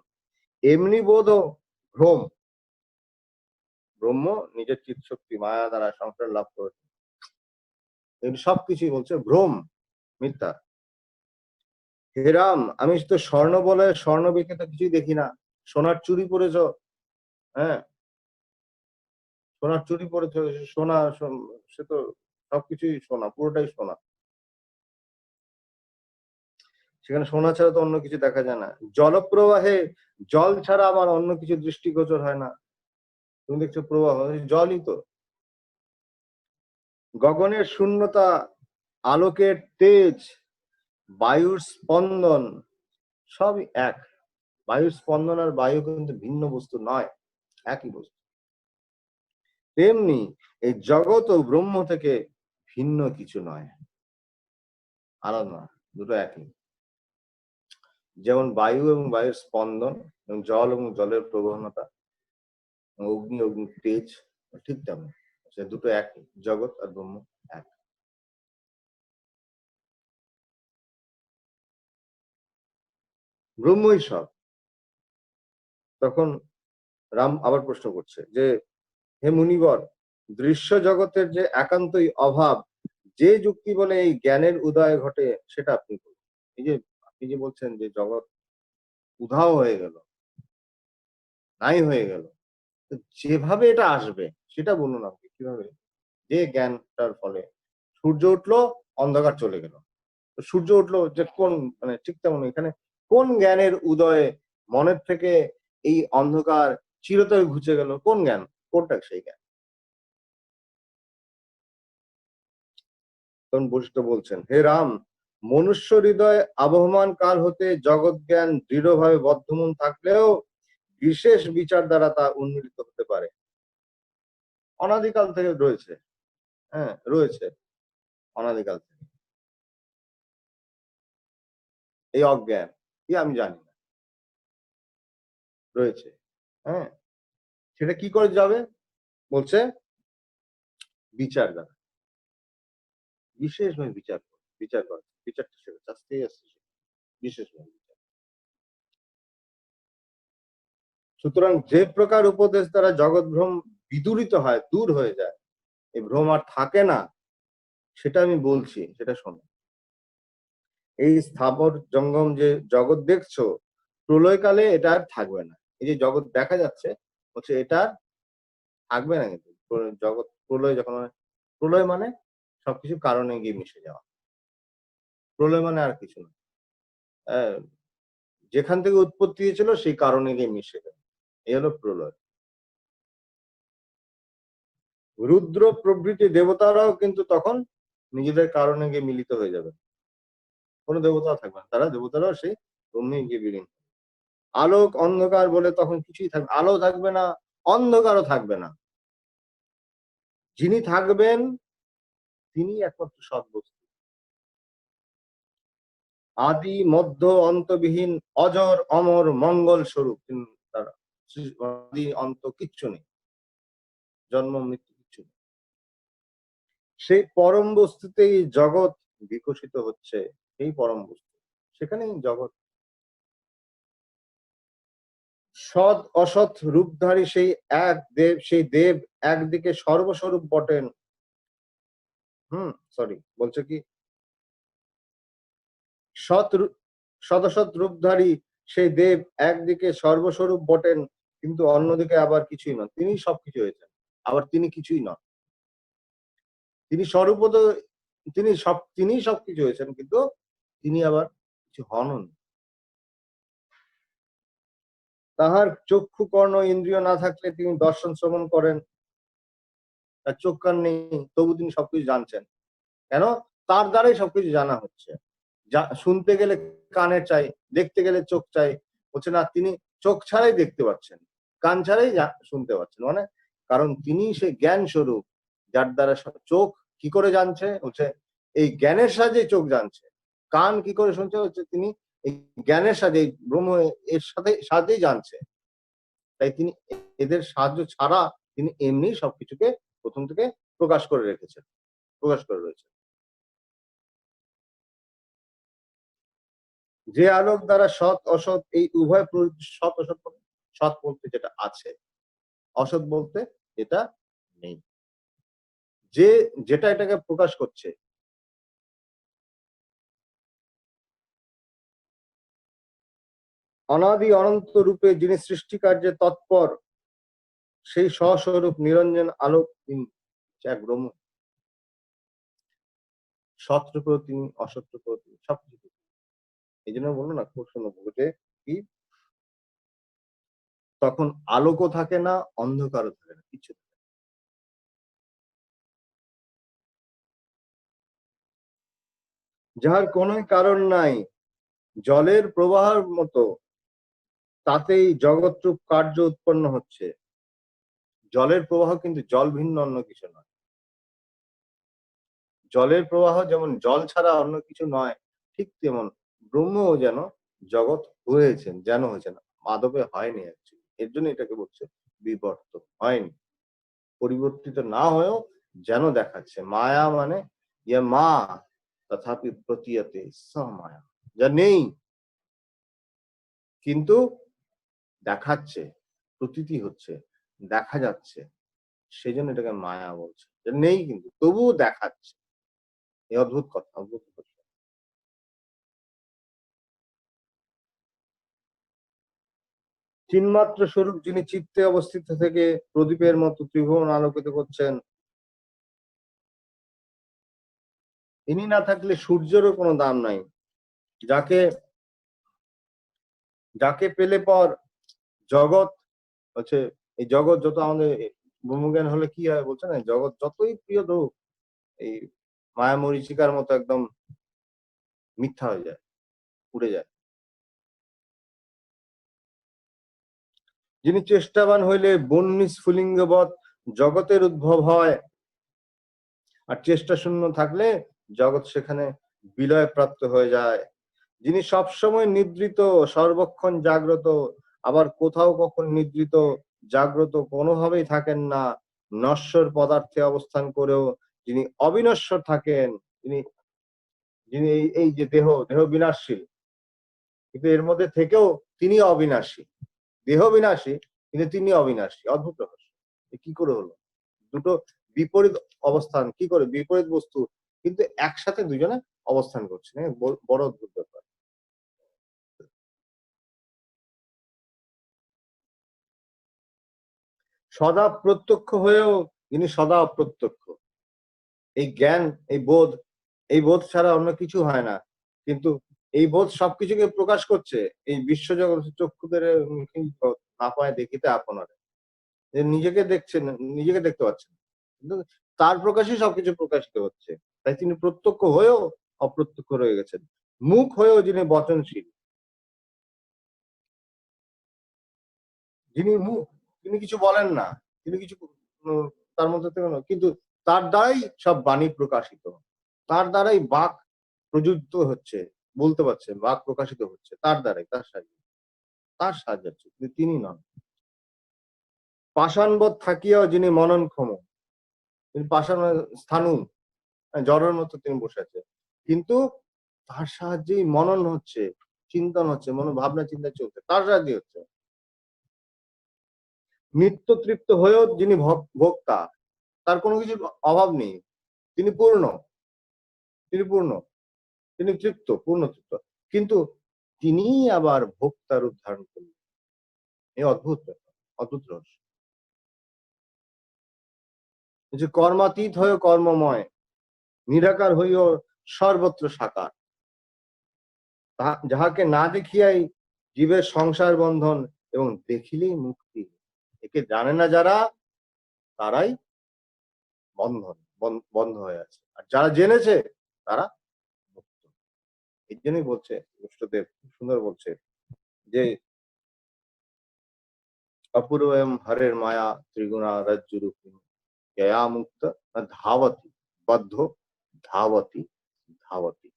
S1: এমনি বোধ ভ্রম। ব্রহ্ম নিজের চিৎ শক্তি মায়া দ্বারা সংসার লাভ করেছেন, এই সবকিছুই বলছে ভ্রম, মিথ্যা। হে রাম, আমি তো স্বর্ণ বলে স্বর্ণ বিকে তো কিছুই দেখি না, সোনার চুরি পরেছ, হ্যাঁ, সোনার চুরি পরেছ, সোনা, সে তো সবকিছুই সোনা, পুরোটাই সোনা, সেখানে সোনা ছাড়া তো অন্য কিছু দেখা যায় না। জলপ্রবাহে জল ছাড়া আমার অন্য কিছু দৃষ্টিগোচর হয় না, তুমি দেখছো প্রবাহ, জলই তো। গগনের শূন্যতা, আলোকের তেজ, বায়ুর স্পন্দন, সবই এক। বায়ুর স্পন্দন আর বায়ু কিন্তু ভিন্ন বস্তু নয়, একই বস্তু। তেমনি এই জগৎ ও ব্রহ্ম থেকে ভিন্ন কিছু নয়, আলাদা নয়, দুটো একই। যেমন বায়ু এবং বায়ুর স্পন্দন এবং জল এবং জলের প্রবহনতা, অগ্নি অগ্নির তেজ, ঠিক তেমন সে দুটো একই, জগৎ আর ব্রহ্ম এক। ব্রহ্মই সব। তখন রাম আবার প্রশ্ন করছে যে, হে মুনিবর, দৃশ্য জগতের যে একান্তই অভাব, যে যুক্তি বলে এই জ্ঞানের উদয় ঘটে সেটা আপনি বলুন। এই যে আপনি যে বলছেন যে জগৎ উধাও হয়ে গেল, নাই হয়ে গেল, তো যেভাবে এটা আসবে সেটা বলুন আপনি কিভাবে? যে জ্ঞানটার ফলে সূর্য উঠলো, অন্ধকার চলে গেল। তো সূর্য উঠলো যে কোন, মানে ঠিক তেমন এখানে কোন জ্ঞানের উদয়ে মনের থেকে এই অন্ধকার চিরতরে ঘুচে গেল? কোন জ্ঞান? কোনটা সেই জ্ঞান? তখন বশিষ্ঠ বলছেন, হে রাম, মনুষ্য হৃদয় আবহমান কাল হতে জগৎ জ্ঞান দৃঢ়ভাবে বদ্ধমূল থাকলেও বিশেষ বিচার দ্বারা তা উন্মিলিত হতে পারে। অনাদিকাল থেকে রয়েছে, হ্যাঁ রয়েছে, অনাদিকাল থেকে এই অজ্ঞান কি আমি জানি না, রয়েছে। হ্যাঁ, সেটা কি করে যাবে? বলছে বিচার দ্বারা, বিশেষভাবে বিচার কর, বিচার কর, বিচারটা সেটা আস্তেই আসছে, বিশেষভাবে বিচার। সুতরাং যে প্রকার উপদেশ দ্বারা জগৎ ভ্রম বিদূরিত হয়, দূর হয়ে যায়, এই ভ্রম আর থাকে না, সেটা আমি বলছি, সেটা শোনো। এই স্থাবর জঙ্গম যে জগৎ দেখছো, প্রলয়কালে এটা আর থাকবে না। এই যে জগৎ দেখা যাচ্ছে হচ্ছে এটা আর থাকবে না, কিন্তু জগৎ প্রলয় যখন হয়, প্রলয় মানে সবকিছু কারণে গিয়ে মিশে যাওয়া। প্রলয় মানে আর কিছু না, আহ, যেখান থেকে উৎপত্তি হয়েছিল সেই কারণে গিয়ে মিশে যাবে, এই হলো প্রলয়। রুদ্র প্রভৃতি দেবতারাও কিন্তু তখন নিজেদের কারণে গিয়ে মিলিত হয়ে যাবে, কোনো দেবতা থাকবে না, তারা দেবতারাও সেই ব্রহ্মে গিয়ে বিলীন। আলোক অন্ধকার বলে তখন কিছুই থাকবে, আলো থাকবে না, অন্ধকারও থাকবে না। যিনি থাকবেন তিনি একমাত্র সৎ বস্তু, আদি মধ্য অন্তবিহীন অজর অমর মঙ্গল স্বরূপ তিনি। তারা আদি অন্ত কিচ্ছু নেই, জন্ম মৃত্যু কিচ্ছু নেই, সেই পরম বস্তুতেই জগৎ বিকশিত হচ্ছে, এই পরম বস্তু, সেখানেই জগৎ। সৎ অসৎ রূপধারী সেই এক দেব, সেই দেব একদিকে সর্বস্বরূপ বটেন। সরি, বলছে কি, সৎ সদসৎ রূপধারী সেই দেব একদিকে সর্বস্বরূপ বটেন, কিন্তু অন্যদিকে আবার কিছুই নন। তিনি সবকিছু হয়েছেন, আবার তিনি কিছুই নন। তিনি স্বরূপত, তিনি সবকিছু হয়েছেন, কিন্তু তিনি আবার কিছু হনন। তাহার চক্ষু কর্ণ ইন্দ্রিয় না থাকলে তিনি দর্শন শ্রবণ করেন, তার চোখ কান নেই, তবু তিনি সবকিছু জানছেন। কেন? তার দ্বারাই সবকিছু জানা হচ্ছে। শুনতে গেলে কানের চাই, দেখতে গেলে চোখ চাই, হচ্ছে না, তিনি চোখ ছাড়াই দেখতে পাচ্ছেন, কান ছাড়াই শুনতে পাচ্ছেন, মানে কারণ তিনি সেই জ্ঞান স্বরূপ, যার দ্বারা চোখ কি করে জানছে, হচ্ছে এই জ্ঞানের সাহায্যে চোখ জানছে। কান কি করে শুনছে, হচ্ছে তিনি এই জ্ঞানের সাহায্যে, ব্রহ্ম এর সাহায্যেই জানছে। তাই তিনি এদের সাহায্য ছাড়া তিনি এমনি সবকিছুকে প্রথম থেকে প্রকাশ করে রেখেছেন, প্রকাশ করে রয়েছে। যে আলোক দ্বারা সৎ অসৎ এই উভয় সৎ অসৎ, সৎ বলতে যেটা আছে, অসৎ বলতে যেটা নেই, যে যেটা এটাকে প্রকাশ করছে, অনাদি অনন্ত রূপে যিনি সৃষ্টি কার্যে তৎপর, সেই স্বস্বরূপ নিরঞ্জন আলোক তিনি, এক ব্রহ্ম। সৎ রূপেও তিনি, অসৎ রূপেও তিনি, সবকিছু। এই জন্য বললো না, খুব সুন্দর যে কি, তখন আলোকও থাকে না, অন্ধকারও থাকে না, কিছু। যাহার কোনো কারণ নাই, জলের প্রবাহের মতো তাতেই জগৎরূপ কার্য উৎপন্ন হচ্ছে। জলের প্রবাহ কিন্তু জল ভিন্ন অন্য কিছু নয়। জলের প্রবাহ যেমন জল ছাড়া অন্য কিছু নয়, ঠিক তেমন ব্রহ্মও যেন জগৎ হয়েছেন, যেন হয়েছেন। আদপে হয়নি অ্যাকচুয়ালি। এর জন্য এটাকে বলছে বিবর্ত, হয়নি। পরিবর্তিত না হয়েও যেন দেখাচ্ছে। মায়া মানে ইয়ে মা তথাপি প্রতীয়তে স মায়া। যা নেই কিন্তু দেখাচ্ছে, প্রতীতি হচ্ছে, দেখা যাচ্ছে। সেজন্য এটাকে মায়া বলছে। যা নেই কিন্তু তবুও দেখাচ্ছে। এই অদ্ভুত কথা, অদ্ভুত কথা। চিন্মাত্র স্বরূপ যিনি চিত্তে অবস্থিত থেকে প্রদীপের মতো ত্রিভুবন আলোকিত করছেন, ইনি না থাকলে সূর্যেরও কোনো দাম নাই। যাকে যাকে পেলে পর জগৎ হচ্ছে, এই জগৎ যত আমাদের ব্রহ্মজ্ঞান হলে কি হয় বলছে না, জগৎ যতই প্রিয় হোক, এই মায়া মরীচিকার মতো একদম মিথ্যা হয়ে যায়, উড়ে যায়। যিনি চেষ্টাবান হইলে বন্যী স্ফুলিঙ্গবৎ জগতের উদ্ভব হয়, আর চেষ্টা শূন্য থাকলে জগৎ সেখানে বিলয় প্রাপ্ত হয়ে যায়। যিনি সবসময় নিদ্রিত, সর্বক্ষণ জাগ্রত, আবার কোথাও কখন নিদ্রিত জাগ্রত কোনোভাবেই থাকেন না, নশ্বর পদার্থে অবস্থান করেও যিনি অবিনশ্বর থাকেন, যিনি যিনি এই যে দেহ দেহ বিনাশশীল, কিন্তু এর মধ্যে থেকেও তিনি অবিনাশী। দেহ বিনাশী কিন্তু তিনি অবিনাশী। অদ্ভুত রহস্য। কি করে হলো? দুটো বিপরীত অবস্থান, কি করে বিপরীত বস্তু কিন্তু একসাথে দুজনে অবস্থান করছে। হ্যাঁ, বড় অদ্ভুত ব্যাপার। সদা প্রত্যক্ষ হয়েও যিনি সদা অপ্রত্যক্ষ। এই জ্ঞান, এই বোধ, এই বোধ ছাড়া অন্য কিছু হয় না। কিন্তু এই বোধ সবকিছুকে প্রকাশ করছে। এই বিশ্বজগৎ চক্ষুদের না পায় দেখিতে আপনারে। যে নিজেকে দেখছেন, নিজেকে দেখতে পাচ্ছেন। কিন্তু তার প্রকাশেই সবকিছু প্রকাশিত হচ্ছে। তাই তিনি প্রত্যক্ষ হয়েও অপ্রত্যক্ষ রয়ে গেছেন। মুখ হয়েও যিনি বচনশীল। যিনি মুখ, তিনি কিছু বলেন না। তিনি কিছু তার মধ্যে থেকে কিন্তু তার দ্বারাই সব বাণী প্রকাশিত। তার দ্বারাই বাক প্রযুক্ত হচ্ছে, বলতে পারছে, বাক প্রকাশিত হচ্ছে তার দ্বারাই, তার সাহায্যে, তার সাহায্যে, কিন্তু তিনি নন। পাষাণবৎ থাকিয়াও যিনি মননক্ষম, তিনি পাষাণ স্থাণু, জড়ের মতো তিনি বসে আছেন। কিন্তু তার সাহায্যেই মনন হচ্ছে, চিন্তন হচ্ছে, ভাবনা চিন্তা চলছে, তার সাহায্যে হচ্ছে। নিত্য তৃপ্ত হয়েও যিনি ভোক্তা, তার কোনো কিছুর অভাব নেই। তিনি পূর্ণ, তিনি পূর্ণ, তিনি তৃপ্ত, পূর্ণ তৃপ্ত। কিন্তু তিনিই আবার ভোক্তা রূপ ধারণ করলেন। এই অদ্ভুত ব্যাপার, অদ্ভুত রহস্য। যে কর্মাতীত হয়েও কর্মময়, নিরাকার হইও সর্বত্র সাকার, যাহাকে না দেখিয়াই জীবের সংসার বন্ধন এবং দেখিলেই মুক্তি। একে জানে না যারা, তারাই বন্ধন, বন্ধ হয়ে আছে। আর যারা জেনেছে তারা মুক্ত। এই জন্যই বলছে বিষ্ণুদেব, সুন্দর বলছে যে অপূর্বম হরের মায়া ত্রিগুণা রজ্জুরূপিণী গয়া মুক্ত ধাবতী বদ্ধ ধাবতী ধাবতী।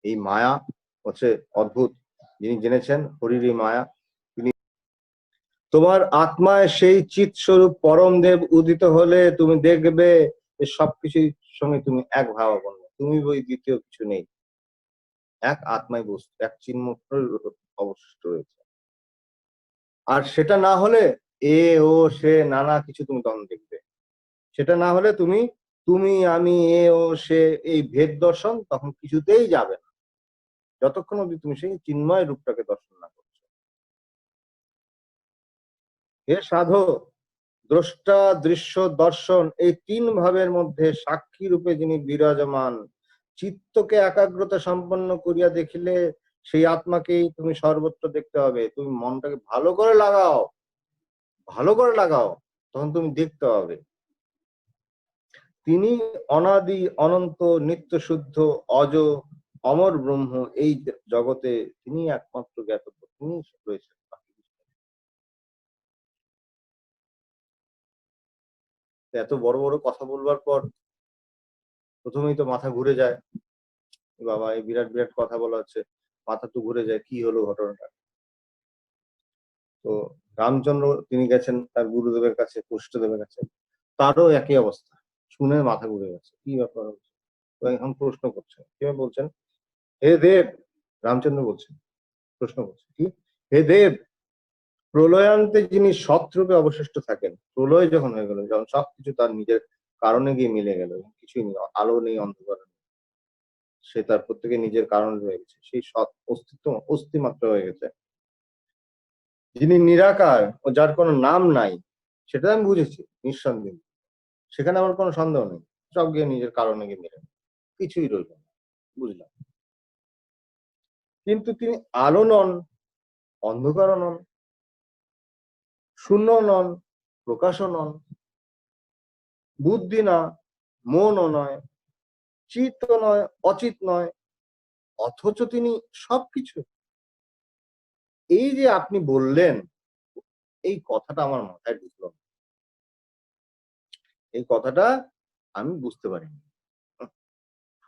S1: এই মায়া হচ্ছে অদ্ভুত। যিনি জেনেছেন হরিরই মায়া, তিনি তোমার আত্মায় সেই চিৎ স্বরূপ পরম দেব উদিত হলে তুমি দেখবে এই সবকিছুর সঙ্গে তুমি এক ভাবাপন্ন। তুমি বই দ্বিতীয় কিছু নেই। এক আত্মায় বস্তু, এক চিন্ময় অবশিষ্ট রয়েছে। আর সেটা না হলে এ ও সে নানা কিছু তুমি তখন দেখবে। সেটা না হলে তুমি তুমি আমি এ ও সে এই ভেদ দর্শন তখন কিছুতেই যাবে না, যতক্ষণ অব্দি তুমি সেই চিন্ময় রূপটাকে দর্শন না করছো। হে সাধক, দ্রষ্টা দৃশ্য দর্শন এই তিন ভাবের মধ্যে সাক্ষী রূপে যিনি বিরাজমান, চিত্তকে একাগ্রতা সম্পন্ন করিয়া দেখিলে সেই আত্মাকেই তুমি সর্বত্র দেখতে হবে। তুমি মনটাকে ভালো করে লাগাও, ভালো করে লাগাও, তখন তুমি দেখতে হবে তিনি অনাদি অনন্ত নিত্য শুদ্ধ অজ অমর ব্রহ্ম। এই জগতে তিনি একমাত্র জ্ঞাত, তিনি রয়েছেন। এত বড় বড় কথা বলবার পর প্রথমেই তো মাথা ঘুরে যায়, বাবা এই বিরাট বিরাট কথা বলা হচ্ছে, মাথা তো ঘুরে যায়, কি হলো ঘটনাটা। তো রামচন্দ্র তিনি গেছেন তার গুরুদেবের কাছে, কৃষ্ণদেবের কাছে, তারও একই অবস্থা, শুনে মাথা ঘুরে গেছে, কি ব্যাপার হচ্ছে। তো এখন প্রশ্ন করছে, কিভাবে বলছেন, হে দেব, রামচন্দ্র বলছেন, প্রশ্ন করছে কি, হে দেব, প্রলয়ান্তে যিনি সৎরূপে অবশিষ্ট থাকেন, প্রলয় যখন হয়ে গেল, যখন সবকিছু তার নিজের কারণে গিয়ে মিলে গেল, কিছুই নেই, আলো নেই, অন্ধকার নেই, সে তার প্রত্যেকে নিজের কারণ রয়ে গেছে, সেই সৎ অস্তিত্ব অস্তিমাত্র হয়ে গেছে, যিনি নিরাকার ও যার কোনো নাম নাই, সেটা আমি বুঝেছি নিঃসন্দেহ, সেখানে আমার কোনো সন্দেহ নেই, সব গিয়ে নিজের কারণে গিয়ে মিলে, কিছুই রইল না, বুঝলাম। কিন্তু তিনি আলো নন, অন্ধকারও নন, শূন্য নন, প্রকাশও নন, বুদ্ধি না, মনও নয়, চিত্ত নয়, অচিত নয়, অথচ তিনি সবকিছু। এই যে আপনি বললেন, এই কথাটা আমার মাথায় ঢুকলো, এই কথাটা আমি বুঝতে পারিনি,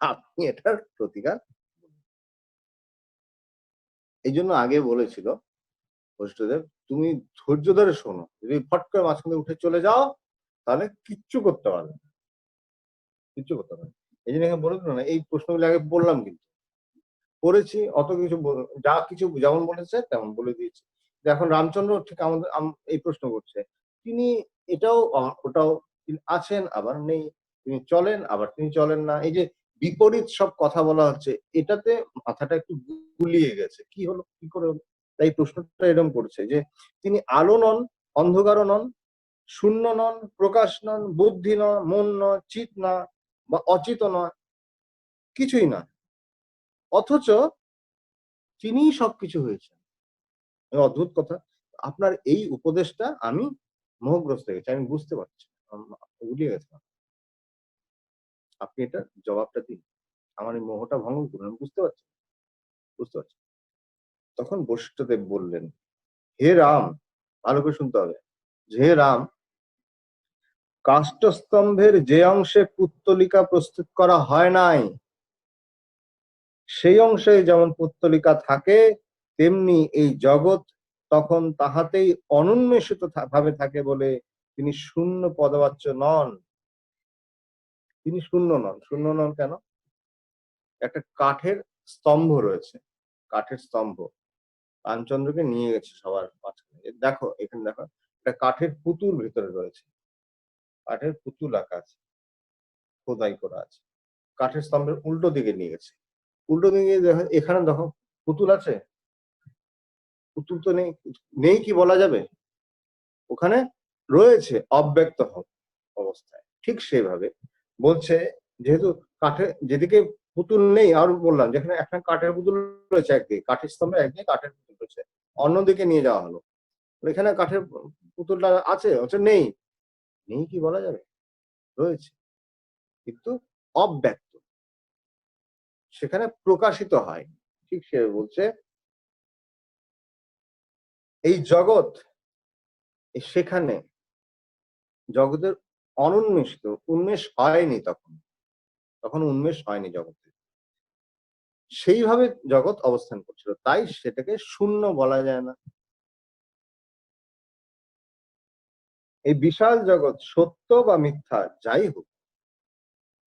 S1: আপনি এটার প্রতিকার। এই জন্য আগে বলেছিল বৈষ্ণদেব, তুমি ধৈর্য ধরে শোনো, যদি ফট করে মাঝখানে উঠে চলে যাও তাহলে কিচ্ছু করতে পারবে না, কিচ্ছু করতে পারবে না। এই জন্য বলে দিল না, এই প্রশ্নগুলো আগে বললাম, কিন্তু করেছি অত কিছু, যা কিছু যেমন বলেছে তেমন বলে দিয়েছি। এখন রামচন্দ্র ঠিক আমাদের এই প্রশ্ন করছে, তিনি এটাও ওটাও, তিনি আছেন আবার নেই, তিনি চলেন আবার তিনি চলেন না, এই যে বিপরীত সব কথা বলা হচ্ছে, এটাতে মাথাটা একটু গুলিয়ে গেছে, কি হলো, কি করে হলো। তাই প্রশ্নটা এরকম করছে যে তিনি আলো নন, অন্ধকারও নন, শূন্য নন, প্রকাশ নন, বুদ্ধি নয়, মন নয়, চিত না, বা অচিত নয়, কিছুই না, অথচ তিনিই সবকিছু হয়েছেন। অদ্ভুত কথা। আপনার এই উপদেশটা আমি মোহগ্রস্ত হয়ে গেছি, আমি বুঝতে পারছি, গুলিয়ে গেছে। আপনি এটা জবাবটা দিন, আমার এই মোহটা ভঙ্গ করুন, আমি বুঝতে পারছি, বুঝতে পারছি। তখন বশিষ্ঠদেব বললেন, হে রাম, ভালো করে শুনতে হবে, যে হে রাম, কাষ্ঠস্তম্ভের যে অংশে পুত্তলিকা প্রস্তুত করা হয় নাই, সেই অংশে যেমন পুত্তলিকা থাকে, তেমনি এই জগৎ তখন তাহাতেই অনুন্মেষিত ভাবে থাকে বলে তিনি শূন্য পদবাচ্য নন। তিনি শূন্য নন, শূন্য নন কেন, একটা কাঠের স্তম্ভ রয়েছে, কাঠের স্তম্ভ রামচন্দ্রকে নিয়ে গেছে সবার মাঝখানে, দেখো এখানে দেখো, একটা কাঠের পুতুল ভিতরে রয়েছে, কাঠের পুতুল আঁকা আছে, খোদাই করা আছে, কাঠের স্তম্ভের উল্টো দিকে নিয়ে গেছে, উল্টো দিকে দেখো, এখানে দেখো পুতুল আছে, পুতুল তো নেই, নেই কি বলা যাবে, ওখানে রয়েছে অব্যক্ত অবস্থায়, ঠিক সেভাবে বলছে, যেহেতু কাঠের যেদিকে পুতুল নেই, আর বললাম যেখানে একটা কাঠের পুতুল রয়েছে একদিকে, কাঠের স্তম্ভে একদিকে কাঠের পুতুল রয়েছে, অন্যদিকে নিয়ে যাওয়া হলো, এখানে কাঠের পুতুলটা আছে, হচ্ছে নেই, নেই কি বলা যাবে, রয়েছে কিন্তু অব্যক্ত, সেখানে প্রকাশিত হয়, ঠিক সে বলছে এই জগৎ, সেখানে জগতের অনুন্মেষিত, উন্মেষ হয়নি, তখন তখন উন্মেষ হয়নি জগতে, সেইভাবে জগৎ অবস্থান করছিল, তাই সেটাকে শূন্য বলা যায় না। এই বিশাল জগৎ সত্য বা মিথ্যা যাই হোক,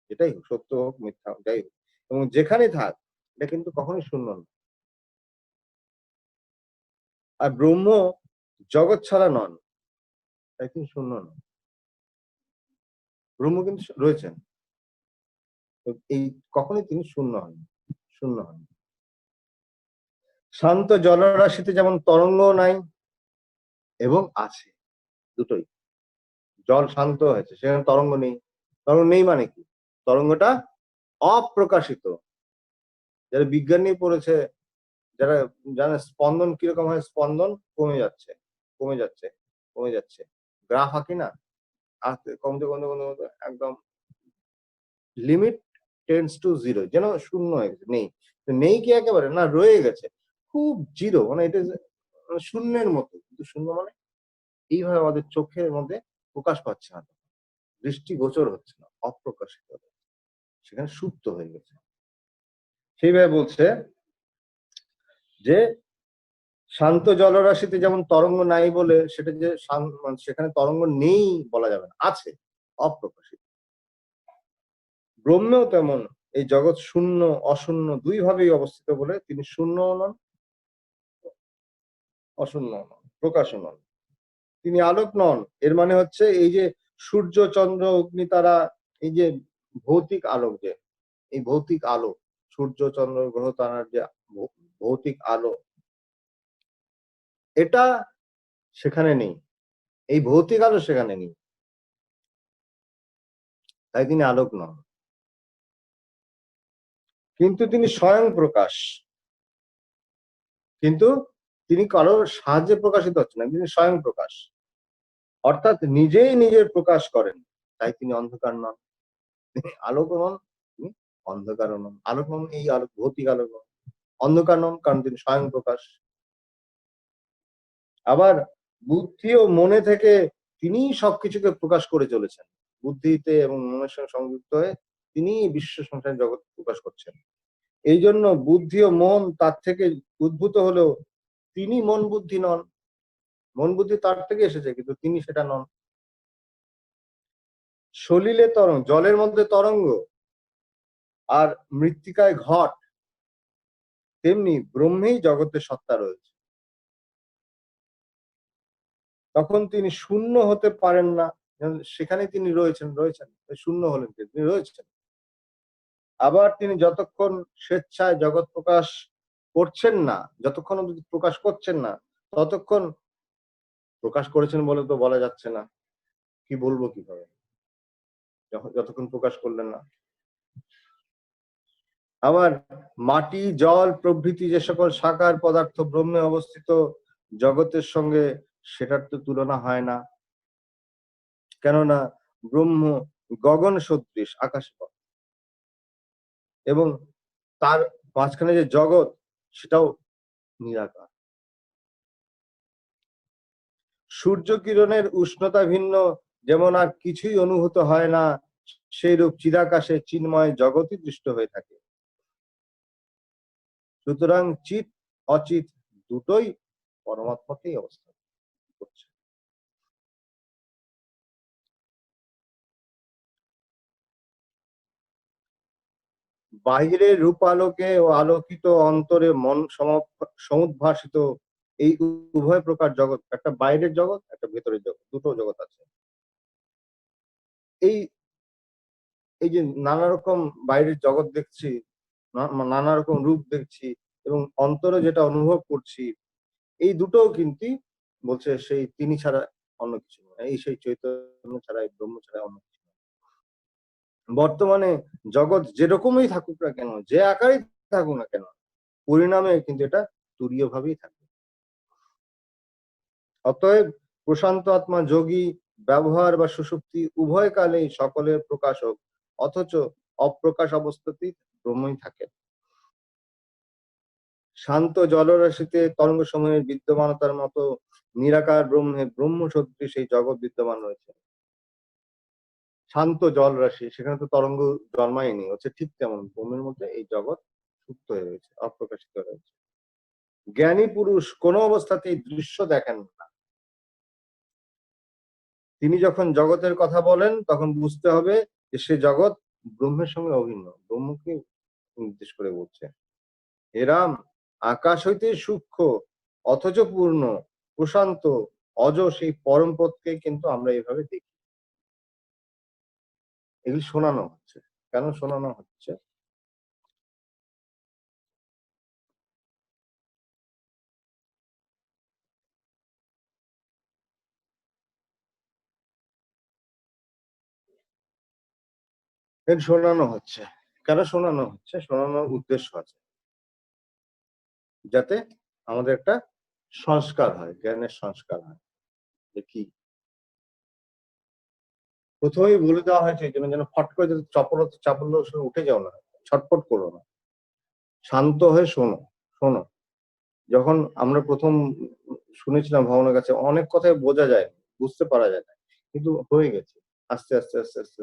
S1: যেটাই হোক, সত্য হোক মিথ্যা হোক, যাই হোক, এবং যেখানে থাক, এটা কিন্তু কখনোই শূন্য না। আর ব্রহ্ম জগৎ ছাড়া নন, তাই কিন্তু শূন্য নন, ব্রহ্ম কিন্তু রয়েছেন, এই কখনোই তিনি শূন্য হন, শূন্য হন। শান্ত জলরাশিতে যেমন তরঙ্গ নাই এবং আছে, দুটোই, জল শান্ত হয়েছে, সেখানে তরঙ্গ নেই, তরঙ্গ নেই মানে কি, তরঙ্গটা অপ্রকাশিত, যারা বিজ্ঞান নিয়ে পড়েছে, যারা জানে স্পন্দন কিরকম হয়, স্পন্দন কমে যাচ্ছে, কমে যাচ্ছে, কমে যাচ্ছে, গ্রাফ আঁকি না, আস্তে কমতে কমতে কমতে কমতে একদম লিমিট টেন্ডস টু জিরো, যেন শূন্য হয়ে গেছে, নেই, নেই কি একেবারে না, রয়ে গেছে, খুব জিরো, মানে এটা শূন্যের মতো, কিন্তু শূন্য মানে এইভাবে আমাদের চোখের মধ্যে প্রকাশ পাচ্ছে না, দৃষ্টিগোচর হচ্ছে না, অপ্রকাশিত, সেখানে সুপ্ত হয়ে গেছে। সেইভাবে বলছে যে শান্ত জলরাশিতে যেমন তরঙ্গ নাই বলে সেটা যে সেখানে তরঙ্গ নেই বলা যাবে না, আছে, অপ্রকাশিত। ব্রহ্মেও তেমন এই জগৎ শূন্য অশূন্য দুই ভাবেই অবস্থিত বলে তিনি শূন্য নন, অশূন্য নন, প্রকাশও নন। তিনি আলোক নন, এর মানে হচ্ছে এই যে সূর্য চন্দ্র অগ্নি তারা, এই যে ভৌতিক আলোক, যে এই ভৌতিক আলো, সূর্য চন্দ্র গ্রহ তারার যে ভৌতিক আলো, এটা সেখানে নেই, এই ভৌতিক আলো সেখানে নেই, তাই তিনি আলোক নন। কিন্তু তিনি স্বয়ং প্রকাশ, কিন্তু তিনি কারোর সাহায্যে প্রকাশিত হচ্ছেন না, তিনি স্বয়ং প্রকাশ, অর্থাৎ নিজেই নিজের প্রকাশ করেন, তাই তিনি অন্ধকার নন। তিনি আলোক নন, তিনি অন্ধকারও নন। আলোক নন এই আলোক, ভৌতিক আলোক নন, অন্ধকার নন কারণ তিনি স্বয়ং প্রকাশ। আবার বুদ্ধি ও মনে থেকে তিনি সবকিছুকে প্রকাশ করে চলেছেন, বুদ্ধিতে এবং মনের সঙ্গে সংযুক্ত হয়ে তিনি বিশ্ব সংসার জগৎ প্রকাশ করছেন। এই জন্য বুদ্ধি ও মন তার থেকে উদ্ভূত হলেও তিনি মন বুদ্ধি নন, মন বুদ্ধি তার থেকে এসেছে কিন্তু তিনি সেটা নন। সলিলে তরঙ্গ, জলের মধ্যে তরঙ্গ আর মৃত্তিকায় ঘট, তেমনি ব্রহ্মেই জগতের সত্তা রয়েছে। তখন তিনি শূন্য হতে পারেন না, সেখানে তিনি রয়েছেন, শূন্য হলেন তিনি রয়েছেন। আবার তিনি যতক্ষণ স্বেচ্ছায় জগৎ প্রকাশ করছেন না, যতক্ষণ প্রকাশ করছেন না, ততক্ষণ প্রকাশ করেছেন বলে তো বলা যাচ্ছে না, কি বলবো কিভাবে, যতক্ষণ প্রকাশ করলেন না। আবার মাটি জল প্রভৃতি যে সকল সাকার পদার্থ ব্রহ্মে অবস্থিত জগতের সঙ্গে সেটার তো তুলনা হয় না, কেননা ব্রহ্ম গগন সদৃশ, আকাশ এবং তার মাঝখানে যে জগৎ সেটাও নিরাকার। সূর্য কিরণের উষ্ণতা ভিন্ন যেমন আর কিছুই অনুভূত হয় না, সেইরূপ চিদাকাশে চিন্ময় জগৎই দৃষ্ট হয়ে থাকে। সুতরাং চিৎ অচিত দুটোই পরমাত্মাতেই অবস্থান করছে। বাহিরের রূপালোকে ও আলোকিত অন্তরে মন সমুদ্ভাসিত এই উভয় প্রকার জগৎ, একটা বাইরের জগৎ, একটা ভেতরের জগৎ, দুটো জগৎ আছে। এই এই যে নানা রকম বাইরের জগৎ দেখছি, নানা রকম রূপ দেখছি এবং অন্তরে যেটা অনুভব করছি, এই দুটোও কিন্তু বলছে সেই তিনি ছাড়া অন্য কিছু নয়, এই সেই চৈতন্য ছাড়া, এই ব্রহ্ম ছাড়া অন্য কিছু নয়। বর্তমানে জগৎ যেরকমই থাকুক না কেন, যে আকারেই থাকুক না কেন, পরিণামে কিন্তু এটা তুরীয় ভাবেই থাকবে। অতএব প্রশান্ত আত্মা যোগী ব্যবহার বা সুষুপ্তি উভয় কালেই সকলের প্রকাশক, অথচ অপ্রকাশ অবস্থাতেই ব্রহ্মই থাকে। শান্ত জলরাশিতে তরঙ্গ সময়ের বিদ্যমানতার মতো নিরাকার ব্রহ্মে ব্রহ্ম সদৃশ সেই জগৎ বিদ্যমান রয়েছে। শান্ত জল রাশি, সেখানে তো তরঙ্গ জন্মায়নি, হচ্ছে ঠিক তেমন ব্রহ্মের মধ্যে এই জগৎ সুপ্ত হয়ে রয়েছে, অপ্রকাশিত রয়েছে। জ্ঞানী পুরুষ কোন অবস্থাতেই দৃশ্য দেখেন না, তিনি যখন জগতের কথা বলেন তখন বুঝতে হবে যে সে জগৎ ব্রহ্মের সঙ্গে অভিন্ন, ব্রহ্মকে নির্দেশ করে বলছে। এরাম আকাশ হইতে সূক্ষ্ম অথচ পূর্ণ প্রশান্ত অজ সেই পরম পথকে কিন্তু আমরা এইভাবে দেখি। এগুলি শোনানো হচ্ছে, কেন শোনানো হচ্ছে? এর শোনানো হচ্ছে, কেন শোনানো হচ্ছে? শোনানোর উদ্দেশ্য আছে, যাতে আমাদের একটা সংস্কার হয়, জ্ঞানের সংস্কার হয়। যে কি প্রথমেই বলে দেওয়া হয়েছে এই জন্য, যেন ফট করে যদি চাপল্য উঠে যাও না, ছটফট করো না, শান্ত হয়ে শোনো। শোনো, যখন আমরা প্রথম শুনেছিলাম ভগবানের কাছে, অনেক কথাই বোঝা যায়, বুঝতে পারা যায় না, কিন্তু হয়ে গেছে, আস্তে আস্তে আস্তে আস্তে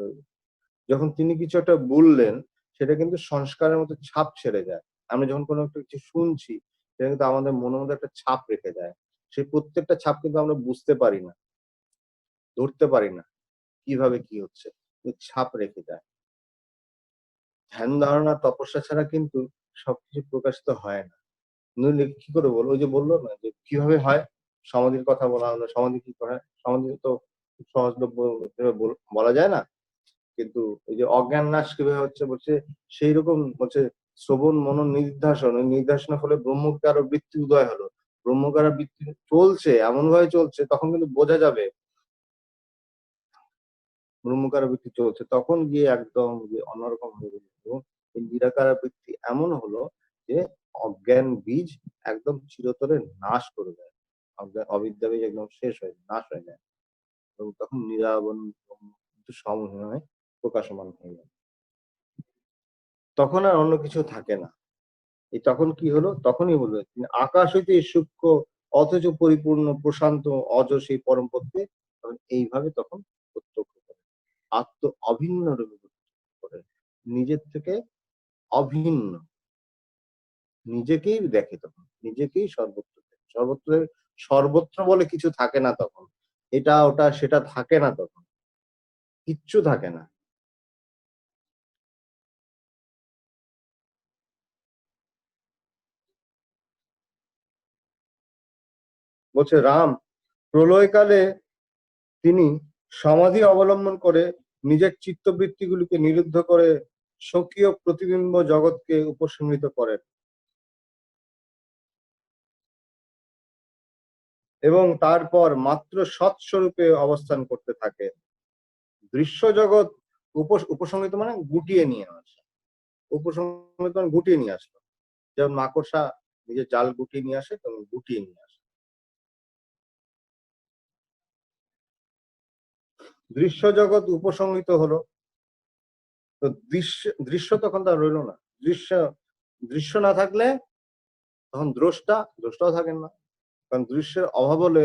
S1: যখন তিনি কিছু একটা বললেন, সেটা কিন্তু সংস্কারের মতো ছাপ ছেড়ে যায়। আমরা যখন কোনো একটা কিছু শুনছি, সেটা কিন্তু আমাদের মনের মধ্যে একটা ছাপ রেখে যায়। সেই প্রত্যেকটা ছাপ কিন্তু আমরা বুঝতে পারি না, ধরতে পারি না। কিভাবে কি হচ্ছে? কিন্তু ছাপ রেখে যায়। ধ্যান ধারণা তপস্যা ছাড়া কিন্তু সবকিছু প্রকাশিত হয় না। নইলে কি করে বলবো? ওই যে বলল না যে কিভাবে হয়? সমাধির কথা বলা হলো। সমাধি কি করে? সমাধি তো খুব সহজলভ্য ভাবে বলা যায় না। কিন্তু এই যে অজ্ঞান নাশ কিভাবে হচ্ছে বলছে সেইরকম হচ্ছে শ্রবণ মনন নিদিধ্যাসন। ওই নিদিধ্যাসনের ফলে ব্রহ্মজ্ঞার বৃত্তি উদয় হলো। ব্রহ্মজ্ঞার বৃত্তি চলছে, এমনভাবে চলছে তখন কিন্তু বোঝা যাবে ব্রহ্মজ্ঞার বৃত্তি চলছে। তখন গিয়ে একদম যে অন্যরকম হয়ে গেল। এবং এই নিরাকার বৃত্তি এমন হলো যে অজ্ঞান বীজ একদম চিরতরে নাশ করে দেয়। অবিদ্যা বীজ একদম শেষ হয়ে যায়, নাশ হয়ে যায়। এবং তখন নিরাবরণ ব্রহ্ম কিন্তু সমন্বয়ে প্রকাশমান হয়ে যায়। তখন আর অন্য কিছু থাকে না। এই তখন কি হলো? তখনই বলবে তিনি আকাশ হইতে সূক্ষ্ম অথচ পরিপূর্ণ প্রশান্ত অজ সেই পরম পদকে তখন এইভাবে তখন প্রত্যক্ষ করে। আত্ম অভিন্ন রূপে প্রত্যক্ষ করে। নিজের থেকে অভিন্ন। নিজেকেই দেখে তখন। নিজেকেই সর্বত্র দেখে। সর্বত্র বলে কিছু থাকে না তখন। এটা ওটা সেটা থাকে না তখন। কিচ্ছু থাকে না। বলছে রাম প্রলয়কালে তিনি সমাধি অবলম্বন করে নিজের চিত্তবৃত্তিগুলিকে নিরুদ্ধ করে স্বকীয় প্রতিবিম্ব জগৎকে উপসংহৃত করেন এবং তারপর মাত্র সৎস্বরূপে অবস্থান করতে থাকে। দৃশ্য জগৎ উপসংহৃত মানে গুটিয়ে নিয়ে আসা। উপসংহৃত মানে গুটিয়ে নিয়ে আসলো। যেমন মাকড়সা নিজের জাল গুটিয়ে নিয়ে আসে তেমন গুটিয়ে নিয়ে আসে। দৃশ্য জগৎ উপসংহৃত হলো, তো দৃশ্য তখন তার রইল না। দৃশ্য দৃশ্য না থাকলে তখন দ্রষ্টাও থাকেন না। কারণ দৃশ্যের অভাব হলে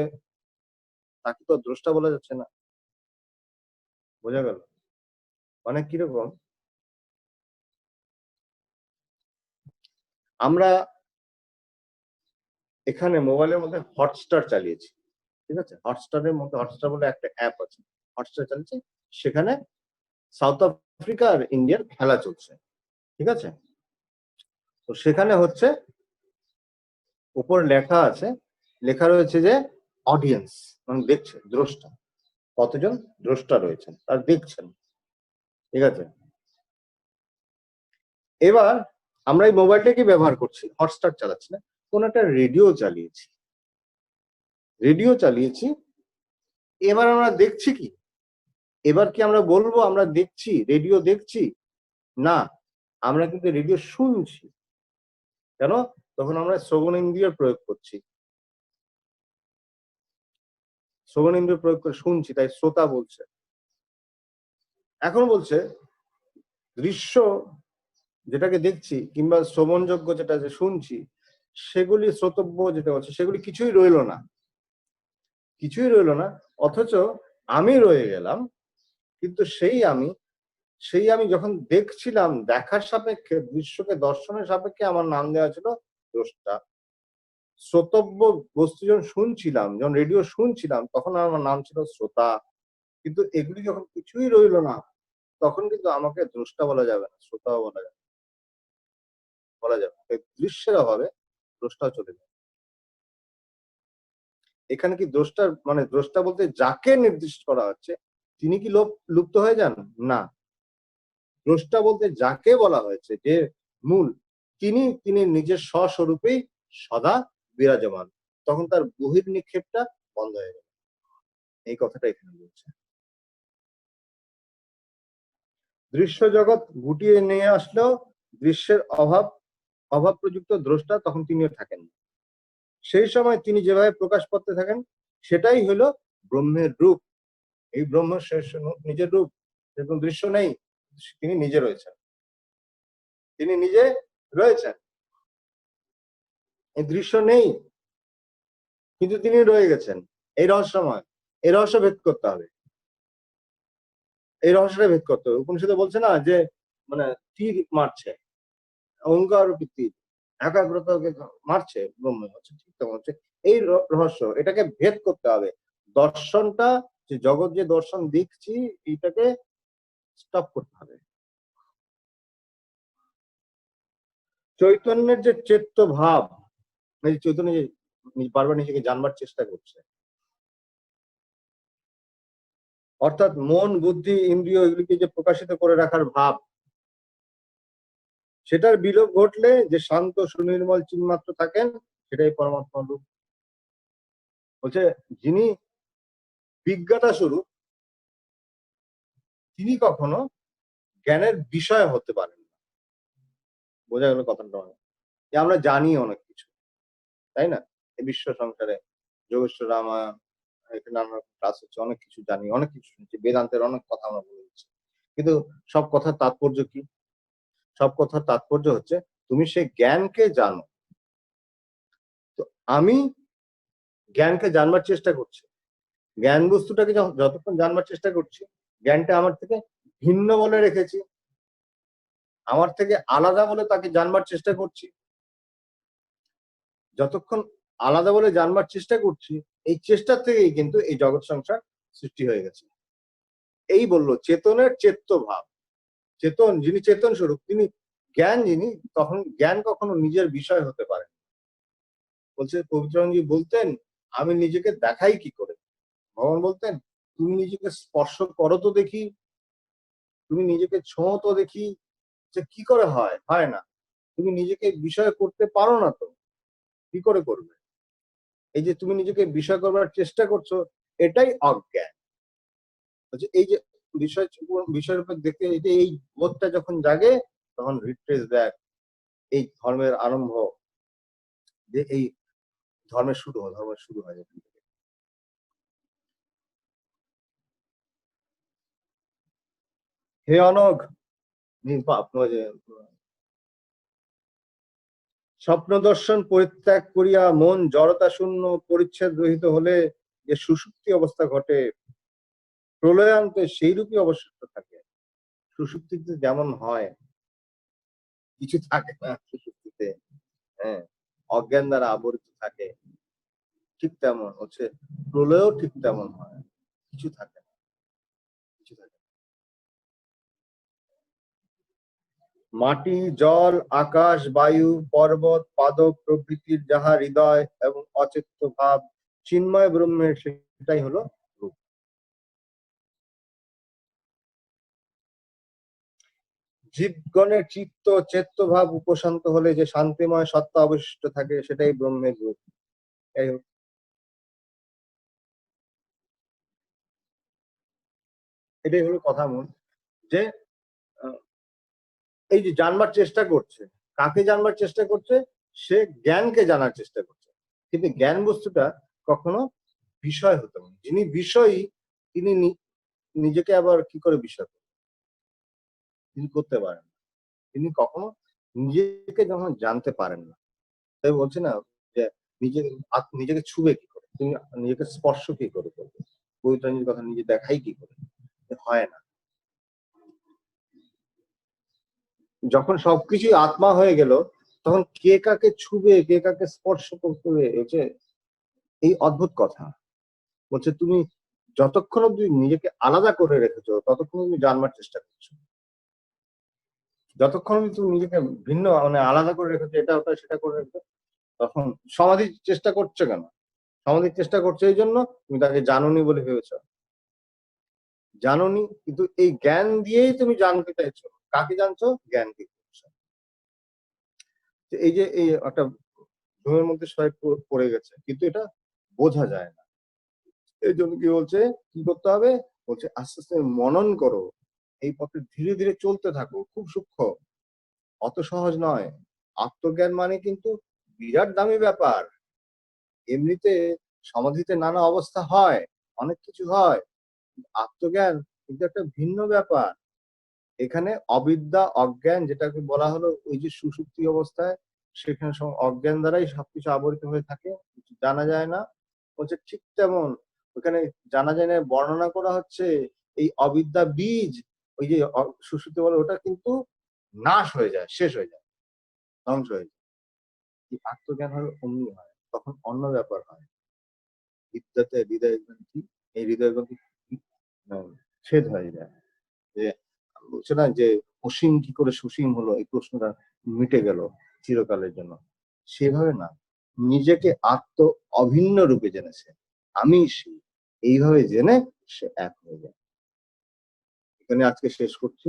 S1: তাকে তো দ্রষ্টা বলা যাচ্ছে না। বোঝা গেল? মানে কিরকম? আমরা এখানে মোবাইলের মধ্যে হটস্টার চালিয়েছি। ঠিক আছে? হটস্টারের মধ্যে হটস্টার বলে একটা অ্যাপ আছে। হটস্টার চালিয়েছি। সেখানে সাউথ আফ্রিকা আর ইন্ডিয়ার খেলা চলছে। ঠিক আছে? তো সেখানে হচ্ছে উপর লেখা আছে, লেখা রয়েছে যে অডিয়েন্স মানে দেখছে, দ্রষ্টা। কতজন দ্রষ্টা রয়েছেন তার দেখছেন। ঠিক আছে? এবার আমরা এই মোবাইলটাকে ব্যবহার করছি, হটস্টার চালাচ্ছি না, কোন একটা রেডিও চালিয়েছি। এবার আমরা দেখছি কি? এবার কি আমরা বলবো আমরা দেখছি, রেডিও দেখছি? না, আমরা কিন্তু রেডিও শুনছি। কেন? তখন আমরা শ্রবণেন্দ্রিয়ের প্রয়োগ করছি। শ্রবণেন্দ্রিয় প্রয়োগ করে শুনছি, তাই শ্রোতা বলছে। এখন বলছে দৃশ্য যেটাকে দেখছি কিংবা শ্রবণযোগ্য যেটা যে শুনছি, সেগুলি শ্রোতব্য যেটা হচ্ছে সেগুলি কিছুই রইলো না। অথচ আমি রয়ে গেলাম। কিন্তু সেই আমি যখন দেখছিলাম, দেখার সাপেক্ষে দৃশ্যকে দর্শনের সাপেক্ষে আমার নাম দেওয়া ছিল দ্রষ্টা। শ্রোতব্য বস্তু যখন শুনছিলাম, যখন রেডিও শুনছিলাম, তখন আমার নাম ছিল শ্রোতা। কিন্তু এগুলি যখন কিছুই রইলো না, তখন কিন্তু আমাকে দ্রষ্টা বলা যাবে না, শ্রোতাও বলা যাবে না। দৃশ্যের অভাবে দ্রষ্টাও চলে যায়। এখানে কি দ্রষ্টার মানে দ্রষ্টা বলতে যাকে নির্দিষ্ট করা হচ্ছে তিনি কি লুপ্ত হয়ে যান? না। দ্রষ্টা বলতে যাকে বলা হয়েছে যে মূল, তিনি নিজের স্বস্বরূপেই সদা বিরাজমান। তখন তার বহির্নিক্ষেপটা বন্ধ হয়ে গেল। এই কথাটা এখানে বলছে। দৃশ্য জগৎ গুটিয়ে নিয়ে আসলেও দৃশ্যের অভাব প্রযুক্ত দ্রষ্টা তখন তিনিও থাকেন। সেই সময় তিনি যেভাবে প্রকাশ করতে থাকেন সেটাই হলো ব্রহ্মের রূপ। এই ব্রহ্ম নিজের রূপ, এরকম দৃশ্য নেই, তিনি নিজে রয়েছেন। তিনি নিজে রয়েছেন, এই দৃশ্য নেই, কিন্তু তিনি রয়ে গেছেন। এই রহস্যময়, এই রহস্য ভেদ করতে হবে। এই রহস্যটা ভেদ করতে হবে। উপনিষদে বলছে না যে মানে তীর মারছে, অহংকার কি তীর, একাগ্রতাকে মারছে ব্রহ্ম, হচ্ছে ঠিক তেমন হচ্ছে এই রহস্য, এটাকে ভেদ করতে হবে। দর্শনটা, যে জগৎ যে দর্শন দেখছি, এইটাকে স্টপ করতে হবে। চৈতন্যের যে চেত্ত ভাব, এই চৈতন্য যে বারবার নিজেকে জানবার চেষ্টা করছে, অর্থাৎ মন, বুদ্ধি, ইন্দ্রিয় এগুলিকে যে প্রকাশিত করে রাখার ভাব, সেটার বিলোপ ঘটলে যে শান্ত সুনির্মল চিন্মাত্র থাকেন, সেটাই পরমাত্মা রূপ। বলছে যিনি বিজ্ঞাতা স্বরূপ, তিনি কখনো জ্ঞানের বিষয় হতে পারেন না। বোঝা গেল কথাটা? আমরা জানি অনেক কিছু, তাই না? এই বিশ্ব সংসারে যোগেশ্বর রামায়ণ, এখানে নানা রকম ক্লাস হচ্ছে, অনেক কিছু জানি, অনেক কিছু শুনছি, বেদান্তের অনেক কথা আমরা বলে দিচ্ছি। কিন্তু সব কথার তাৎপর্য কি? সব কথার তাৎপর্য হচ্ছে তুমি সেই জ্ঞানকে জানো। তো আমি জ্ঞানকে জানবার চেষ্টা করছি, জ্ঞান বস্তুটাকে যতক্ষণ জানবার চেষ্টা করছি, জ্ঞানটা আমার থেকে ভিন্ন বলে রেখেছি, আমার থেকে আলাদা বলে তাকে জানবার চেষ্টা করছি। যতক্ষণ আলাদা বলে জানবার চেষ্টা করছি, এই চেষ্টার থেকেই কিন্তু এই জগৎ সংসার সৃষ্টি হয়ে গেছে। এই বললো চেতনের চেত্ত ভাব। চেতন, যিনি চেতন স্বরূপ, তিনি জ্ঞান, যিনি, তখন জ্ঞান কখনো নিজের বিষয় হতে পারে। বলছে পবিত্রানন্দজি বলতেন, আমি নিজেকে দেখাই কি করে। ভগবান বলতেন, তুমি নিজেকে স্পর্শ করো তো দেখি, তুমি নিজেকে ছোঁয় তো দেখি। যে কি করে হয়? হয় না। তুমি নিজেকে বিষয় করতে পারো না তো কি করে করবে? এই যে তুমি নিজেকে বিষয় করবার চেষ্টা করছো, এটাই অজ্ঞান। এই যে বিষয়, বিষয়ের উপর দেখে এই যে এই বোধটা যখন জাগে, তখন রিট্রেস ব্যাক, এই ধর্মের আরম্ভ, যে এই ধর্মের শুরু হয়, ধর্মের শুরু হয় এখান থেকে। হে অনঘ, স্বপ্ন দর্শন পরিত্যাগ করিয়া মন জড়তা শূন্য পরিচ্ছেদ রহিত হলে যে সুষুপ্তি অবস্থা ঘটে, প্রলয়ান্তে সেই রূপই অবশিষ্ট থাকে। সুষুপ্তিতে যেমন হয়, কিছু থাকে না সুষুপ্তিতে, হ্যাঁ, অজ্ঞান দ্বারা আবরিত থাকে, ঠিক তেমন হচ্ছে প্রলয়ও ঠিক তেমন হয়, কিছু থাকে না, কিছু থাকে। মাটি, জল, আকাশ, বায়ু, পর্বত, পাদপ প্রভৃতির যাহা হৃদয় এবং অচেত্য ভাব, চিন্ময় ব্রহ্মের সেটাই হলো রূপ। জীবগণের চিত্ত চেত্ত ভাব উপশান্ত হলে যে শান্তিময় সত্তা অবশিষ্ট থাকে, সেটাই ব্রহ্মের রূপ। এটাই হলো কথা মূল, যে এই যে জানবার চেষ্টা করছে, কাকে জানবার চেষ্টা করছে? সে জ্ঞানকে জানার চেষ্টা করছে, কিন্তু জ্ঞান বস্তুটা কখনো বিষয় হতে পারে। যিনি বিষয়ী, তিনি নিজেকে আবার কি করে বিষয় তিনি করতে পারেন, তিনি কখনো নিজেকে যখন জানতে পারেন না। তাই বলছি না যে নিজে নিজেকে ছুবে কি করে, তুমি নিজেকে স্পর্শ কি করে করবে, পবিত্রাঞ্জলির কথা, নিজে দেখাই কি করে, হয় না। যখন সবকিছুই আত্মা হয়ে গেল, তখন কে কাকে ছুবে, কে কাকে স্পর্শ করবে, হচ্ছে এই অদ্ভুত কথা। বলছে তুমি যতক্ষণ অব্দি নিজেকে আলাদা করে রেখেছো, ততক্ষণ তুমি জানবার চেষ্টা করছো। যতক্ষণ তুমি নিজেকে ভিন্ন মানে আলাদা করে রেখেছো, এটা ওটা সেটা করে রেখেছো, তখন সমাধির চেষ্টা করছো কেন? সমাধির চেষ্টা করছো এই জন্য তুমি তাকে জানোনি বলে ভেবেছো। জানোনি, কিন্তু এই জ্ঞান দিয়েই তুমি জানতে চাইছো। কাকে জানছো? জ্ঞানকে। এই যে এই একটা ঘুমের মধ্যে সবাই পড়ে গেছে, কিন্তু এটা বোঝা যায় না। এই জন্য কি বলছে, কি করতে হবে? বলছে আস্তে আস্তে মনন করো, এই পথে ধীরে ধীরে চলতে থাকো, খুব সূক্ষ্ম, অত সহজ নয়। আত্মজ্ঞান মানে কিন্তু বিরাট দামি ব্যাপার। এমনিতে সমাধিতে নানা অবস্থা হয়, অনেক কিছু হয়, আত্মজ্ঞান কিন্তু একটা ভিন্ন ব্যাপার। এখানে অবিদ্যা, অজ্ঞান, যেটাকে বলা হলো ওই যে সুষুপ্তি অবস্থায়, সেখানে অজ্ঞান দ্বারাই সবকিছু আবরিত হয়ে থাকে, কিছু জানা যায় না। বলছে ঠিক তেমন ওখানে জানা যায় না বর্ণনা করা হচ্ছে এই অবিদ্যা বীজ, ওই যে সুশ্রুতি বলে, ওটা কিন্তু নাশ হয়ে যায়, শেষ হয়ে যায়, ধ্বংস হয়ে যায়। এই আত্মজ্ঞান হয় অমনি হয়, তখন অন্য ব্যাপার হয়। বিদ্যাতে হৃদয় গ্রন্থি, এই হৃদয় গ্রন্থি ছেদ হয়ে যায়। যে বলছে না যে অসীম কি করে সুসীম হলো, এই প্রশ্নটা মিটে গেল চিরকালের জন্য। সেভাবে না, নিজেকে আত্ম অভিন্ন রূপে জেনেছে, আমি সেই, এইভাবে জেনে সে এক হয়ে যায়। এখানে আজকে শেষ করছি।